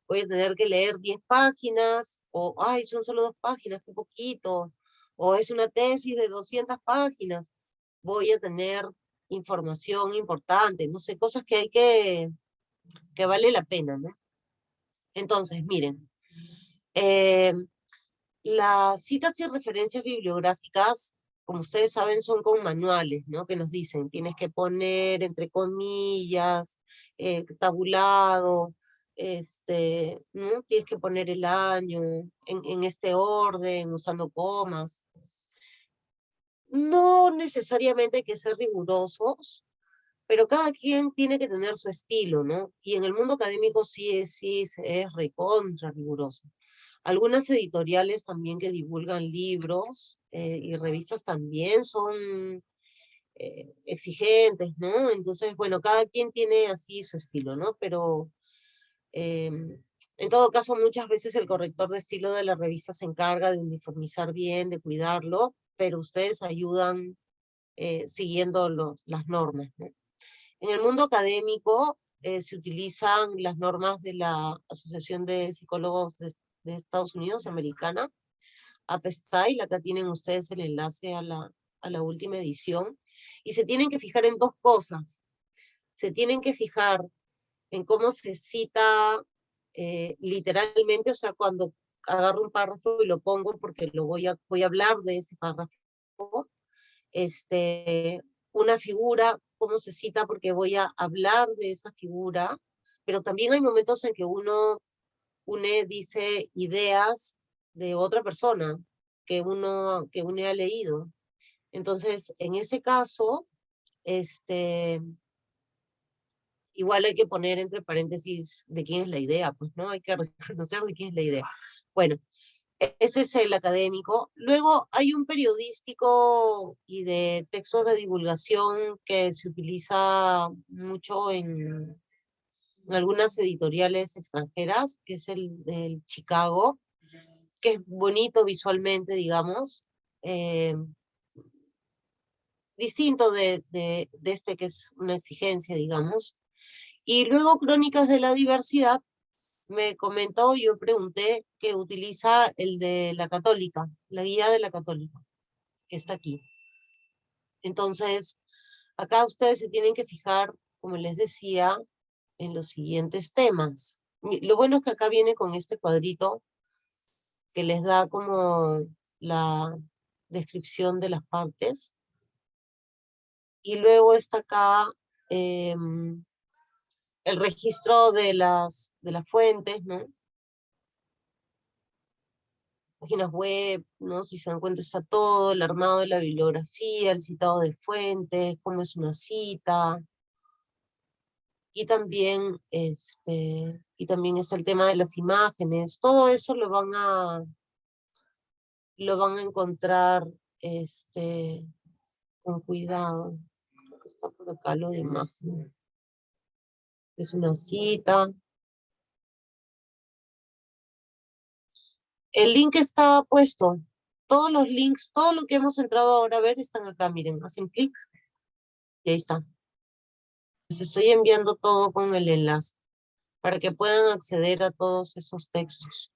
Voy a tener que leer 10 páginas, o, ay, son solo 2 páginas, qué poquito, o es una tesis de 200 páginas. Voy a tener información importante, no sé, cosas que hay que vale la pena, ¿no? Entonces, miren, las citas y referencias bibliográficas, como ustedes saben, son con manuales, ¿no? Que nos dicen, tienes que poner entre comillas, tabulado, ¿no? Tienes que poner el año en este orden, usando comas. No necesariamente hay que ser rigurosos, pero cada quien tiene que tener su estilo, ¿no? Y en el mundo académico sí es recontra riguroso. Algunas editoriales también que divulgan libros y revistas también son exigentes, ¿no? Entonces, bueno, cada quien tiene así su estilo, ¿no? Pero en todo caso, muchas veces el corrector de estilo de la revista se encarga de uniformizar bien, de cuidarlo, pero ustedes ayudan siguiendo las normas, ¿no? En el mundo académico se utilizan las normas de la Asociación de Psicólogos de Estados Unidos, americana, APSTYLE. Acá tienen ustedes el enlace a la última edición, y se tienen que fijar en dos cosas. Se tienen que fijar en cómo se cita literalmente, o sea, cuando agarro un párrafo y lo pongo porque voy a hablar de ese párrafo, una figura, cómo se cita porque voy a hablar de esa figura, pero también hay momentos en que uno dice ideas de otra persona que uno ha leído. Entonces, en ese caso, igual hay que poner entre paréntesis de quién es la idea, pues, ¿no? Hay que reconocer de quién es la idea. Bueno, ese es el académico. Luego hay un periodístico y de textos de divulgación que se utiliza mucho en algunas editoriales extranjeras, que es el del Chicago, que es bonito visualmente, digamos, distinto de este que es una exigencia, digamos. Y luego Crónicas de la Diversidad, me comentó, yo pregunté, que utiliza el de la Católica, la guía de la Católica, que está aquí. Entonces, acá ustedes se tienen que fijar, como les decía, en los siguientes temas. Lo bueno es que acá viene con este cuadrito que les da como la descripción de las partes. Y luego está acá el registro de las fuentes, ¿no? Páginas web, ¿no? Si se dan cuenta está todo, el armado de la bibliografía, el citado de fuentes, cómo es una cita. Y también, está el tema de las imágenes. Todo eso lo van a encontrar con cuidado. Creo que está por acá lo de imagen. Es una cita. El link está puesto. Todos los links, todo lo que hemos entrado ahora a ver están acá, miren, hacen clic y ahí está. Les estoy enviando todo con el enlace para que puedan acceder a todos esos textos.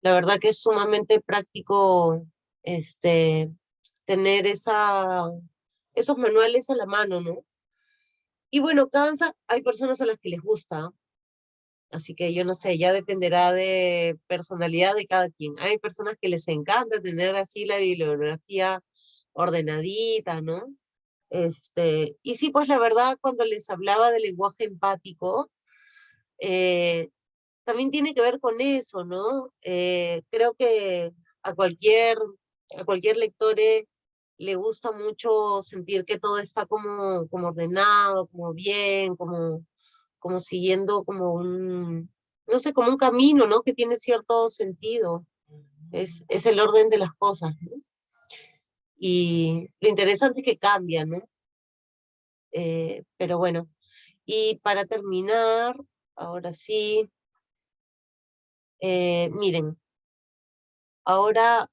La verdad que es sumamente práctico tener esos manuales a la mano, ¿no? Y bueno, cansa, hay personas a las que les gusta, así que yo no sé, ya dependerá de personalidad de cada quien. Hay personas que les encanta tener así la bibliografía ordenadita, ¿no? Y sí, pues la verdad, cuando les hablaba del lenguaje empático, también tiene que ver con eso, ¿no? Creo que a cualquier lector le gusta mucho sentir que todo está como ordenado, como bien, como siguiendo como no sé, como un camino, ¿no? Que tiene cierto sentido. Es el orden de las cosas, ¿no? Y lo interesante es que cambia, ¿no? Pero bueno, y para terminar, ahora sí, miren, ahora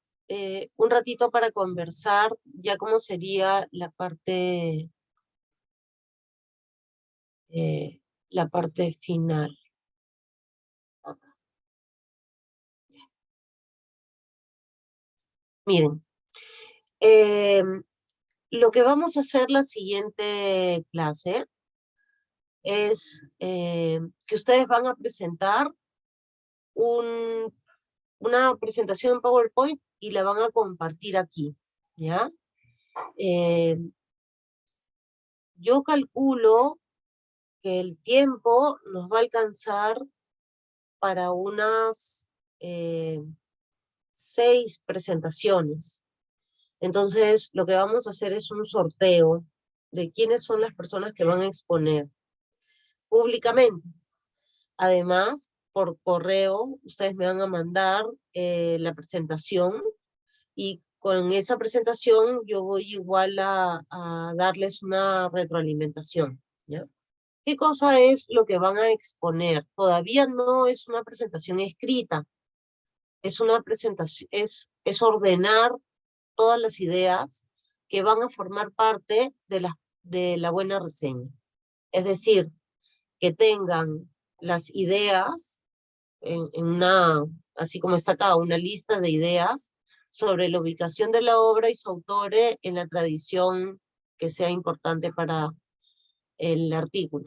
un ratito para conversar ya cómo sería la parte final. Miren, lo que vamos a hacer la siguiente clase es que ustedes van a presentar una presentación en PowerPoint y la van a compartir aquí, ¿ya? Yo calculo que el tiempo nos va a alcanzar para unas 6 presentaciones. Entonces, lo que vamos a hacer es un sorteo de quiénes son las personas que van a exponer públicamente. Además, por correo, ustedes me van a mandar la presentación y con esa presentación yo voy igual a darles una retroalimentación, ¿ya? ¿Qué cosa es lo que van a exponer? Todavía no es una presentación escrita, es una presentación, es ordenar todas las ideas que van a formar parte de la buena reseña. Es decir, que tengan las ideas en una, así como está acá, una lista de ideas sobre la ubicación de la obra y su autor en la tradición que sea importante para el artículo,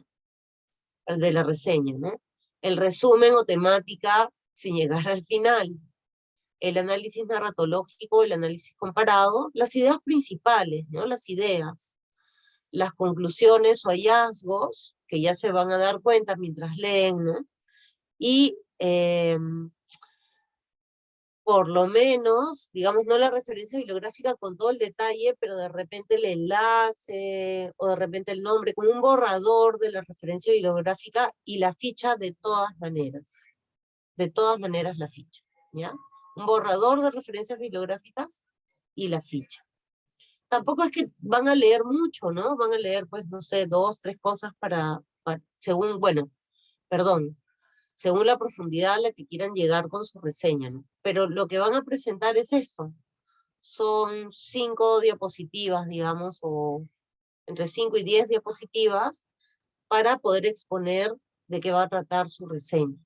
el de la reseña, ¿no? El resumen o temática sin llegar al final, el análisis narratológico, el análisis comparado, las ideas principales, ¿no? Las ideas, las conclusiones o hallazgos que ya se van a dar cuenta mientras leen, ¿no? Y por lo menos, digamos, no la referencia bibliográfica con todo el detalle, pero de repente el enlace o de repente el nombre, como un borrador de la referencia bibliográfica y la ficha de todas maneras la ficha, ¿ya? Un borrador de referencias bibliográficas y la ficha. Tampoco es que van a leer mucho, ¿no? Van a leer, pues, no sé, 2, 3 cosas según, bueno, perdón, según la profundidad a la que quieran llegar con su reseña, ¿no? Pero lo que van a presentar es esto. Son 5 diapositivas, digamos, o entre 5 y 10 diapositivas para poder exponer de qué va a tratar su reseña.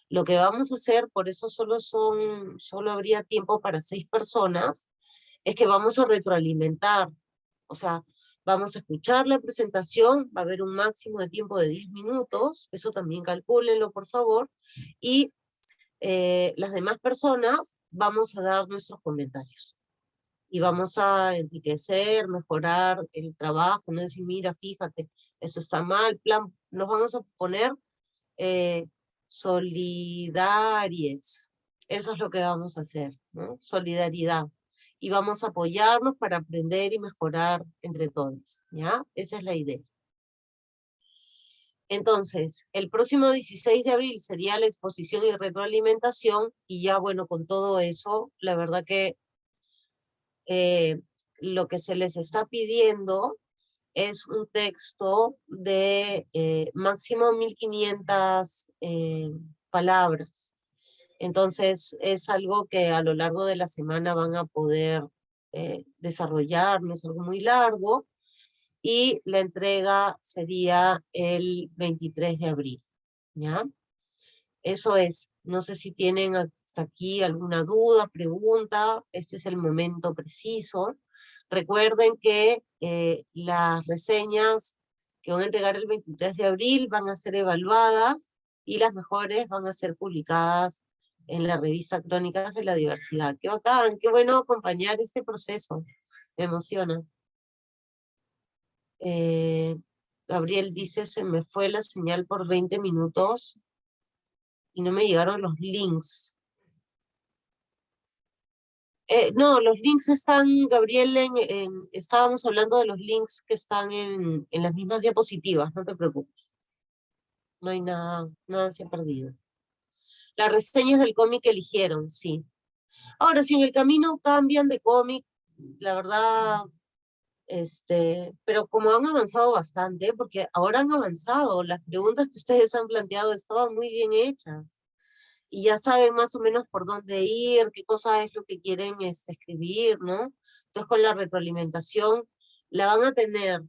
Lo que vamos a hacer, por eso solo habría tiempo para 6 personas, es que vamos a retroalimentar. O sea, vamos a escuchar la presentación, va a haber un máximo de tiempo de 10 minutos, eso también calcúlenlo, por favor, y las demás personas vamos a dar nuestros comentarios. Y vamos a enriquecer, mejorar el trabajo, no decir, mira, fíjate, eso está mal, plan, nos vamos a poner solidarias. Eso es lo que vamos a hacer, ¿no? Solidaridad. Y vamos a apoyarnos para aprender y mejorar entre todos, ¿ya? Esa es la idea. Entonces, el próximo 16 de abril sería la exposición y retroalimentación, y ya, bueno, con todo eso, la verdad que lo que se les está pidiendo es un texto de máximo 1500 palabras. Entonces, es algo que a lo largo de la semana van a poder desarrollar, no es algo muy largo, y la entrega sería el 23 de abril, ¿ya? Eso es, no sé si tienen hasta aquí alguna duda, pregunta, este es el momento preciso. Recuerden que las reseñas que van a entregar el 23 de abril van a ser evaluadas y las mejores van a ser publicadas en la revista Crónicas de la Diversidad. ¡Qué bacán! ¡Qué bueno acompañar este proceso! Me emociona. Gabriel dice, se me fue la señal por 20 minutos y no me llegaron los links. No, los links están, Gabriel, estábamos hablando de los links que están en las mismas diapositivas, no te preocupes. No hay nada, nada se ha perdido. Las reseñas del cómic que eligieron, sí. Ahora, si en el camino cambian de cómic, la verdad, pero como han avanzado bastante, porque ahora han avanzado, las preguntas que ustedes han planteado estaban muy bien hechas. Y ya saben más o menos por dónde ir, qué cosa es lo que quieren escribir, ¿no? Entonces con la retroalimentación la van a tener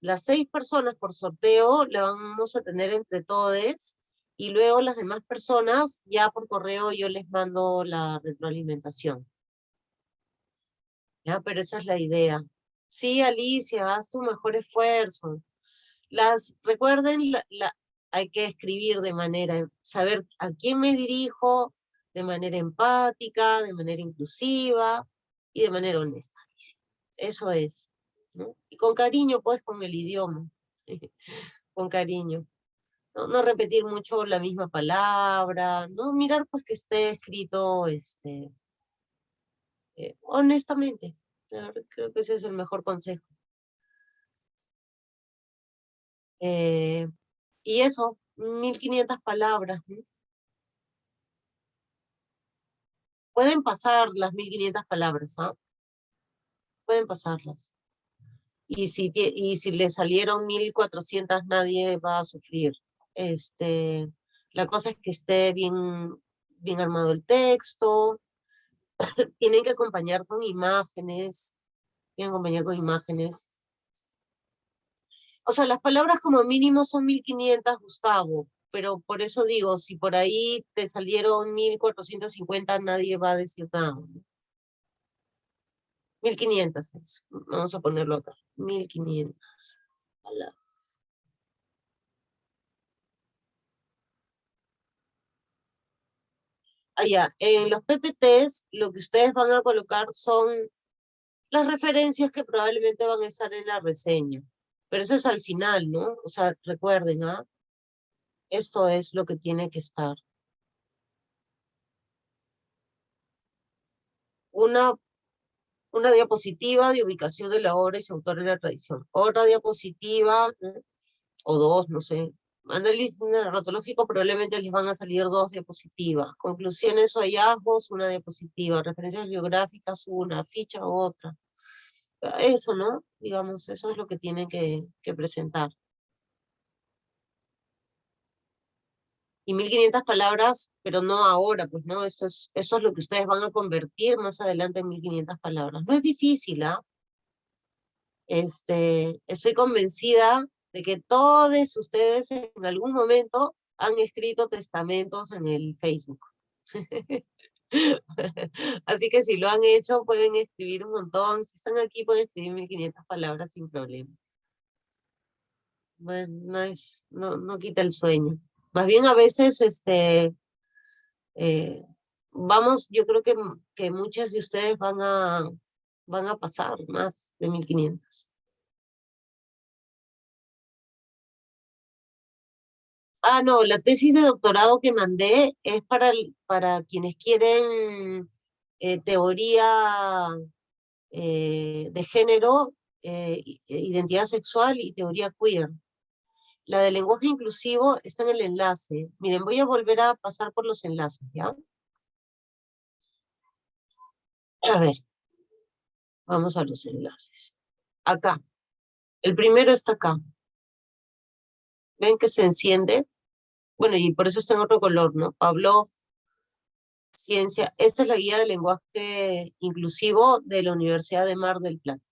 las 6 personas por sorteo, la vamos a tener entre todos, y luego las demás personas ya por correo yo les mando la retroalimentación. ¿Ya? Pero esa es la idea. Sí, Alicia, haz tu mejor esfuerzo. Recuerden, hay que escribir de manera, saber a quién me dirijo, de manera empática, de manera inclusiva y de manera honesta. Eso es, ¿no? Y con cariño, pues, con el idioma, con cariño. No repetir mucho la misma palabra, no mirar pues que esté escrito honestamente. Creo que ese es el mejor consejo. Y eso, 1500 palabras, ¿no? Pueden pasar las 1500 palabras, ¿ah? Pueden pasarlas. Y si le salieron 1400, nadie va a sufrir. La cosa es que esté bien armado el texto, tienen que acompañar con imágenes, tienen que acompañar con imágenes. O sea, las palabras como mínimo son 1500, Gustavo, pero por eso digo, si por ahí te salieron 1450, nadie va a decir nada, ¿no? 1500 es. Vamos a ponerlo acá, 1500 palabras. Allá, en los PPTs, lo que ustedes van a colocar son las referencias que probablemente van a estar en la reseña. Pero eso es al final, ¿no? O sea, recuerden, ¿ah? Esto es lo que tiene que estar. Una diapositiva de ubicación de la obra y su autor en la tradición. Otra diapositiva, ¿no? O dos, no sé. Análisis narratológico, probablemente les van a salir 2 diapositivas. Conclusiones o hallazgos, una diapositiva. Referencias biográficas, una. Ficha, otra. Eso, ¿no? Digamos, eso es lo que tienen que presentar. Y 1500 palabras, pero no ahora, pues no, eso es lo que ustedes van a convertir más adelante en 1500 palabras. No es difícil, ¿ah? Estoy convencida de que todos ustedes en algún momento han escrito testamentos en el Facebook. Así que si lo han hecho, pueden escribir un montón. Si están aquí, pueden escribir 1500 palabras sin problema. Bueno, no quita el sueño. Más bien a veces, yo creo que muchas de ustedes van a pasar más de 1500. Ah, no, la tesis de doctorado que mandé es para quienes quieren teoría de género, identidad sexual y teoría queer. La de lenguaje inclusivo está en el enlace. Miren, voy a volver a pasar por los enlaces, ¿ya? A ver, vamos a los enlaces. Acá. El primero está acá. ¿Ven que se enciende? Bueno, y por eso está en otro color, ¿no? Pavlov, ciencia. Esta es la guía de lenguaje inclusivo de la Universidad de Mar del Plata,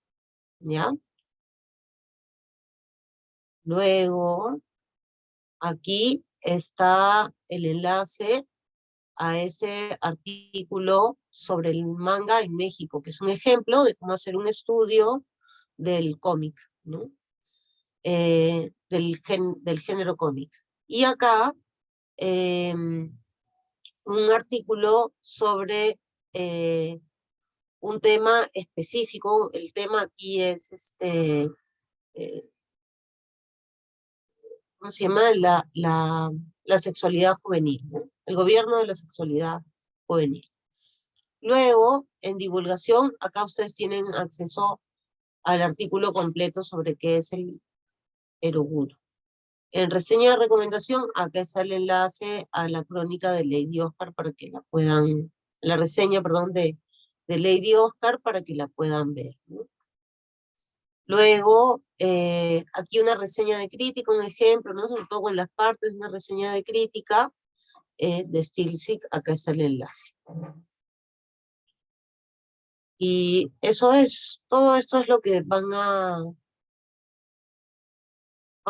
¿ya? Luego, aquí está el enlace a ese artículo sobre el manga en México, que es un ejemplo de cómo hacer un estudio del cómic, ¿no? Del género cómic. Y acá, un artículo sobre un tema específico. El tema aquí es, ¿cómo se llama? La sexualidad juvenil, ¿no? El gobierno de la sexualidad juvenil. Luego, en divulgación, acá ustedes tienen acceso al artículo completo sobre qué es el eroguro. En reseña de recomendación, acá está el enlace a la crónica de Lady Oscar para que la puedan, la reseña, perdón, de Lady Oscar para que la puedan ver, ¿no? Luego, aquí una reseña de crítica, un ejemplo, ¿no? Sobre todo con las partes, una reseña de crítica de Stilsic, acá está el enlace. Y eso es, todo esto es lo que van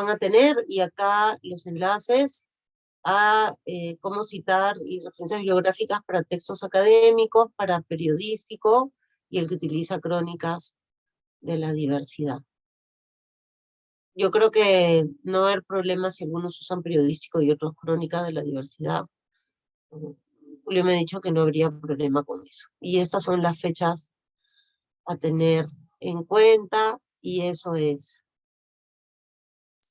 a tener, y acá los enlaces a cómo citar y referencias bibliográficas para textos académicos, para periodístico, y el que utiliza crónicas de la diversidad. Yo creo que no va a haber problema si algunos usan periodístico y otros crónicas de la diversidad. Julio me ha dicho que no habría problema con eso. Y estas son las fechas a tener en cuenta, y eso es.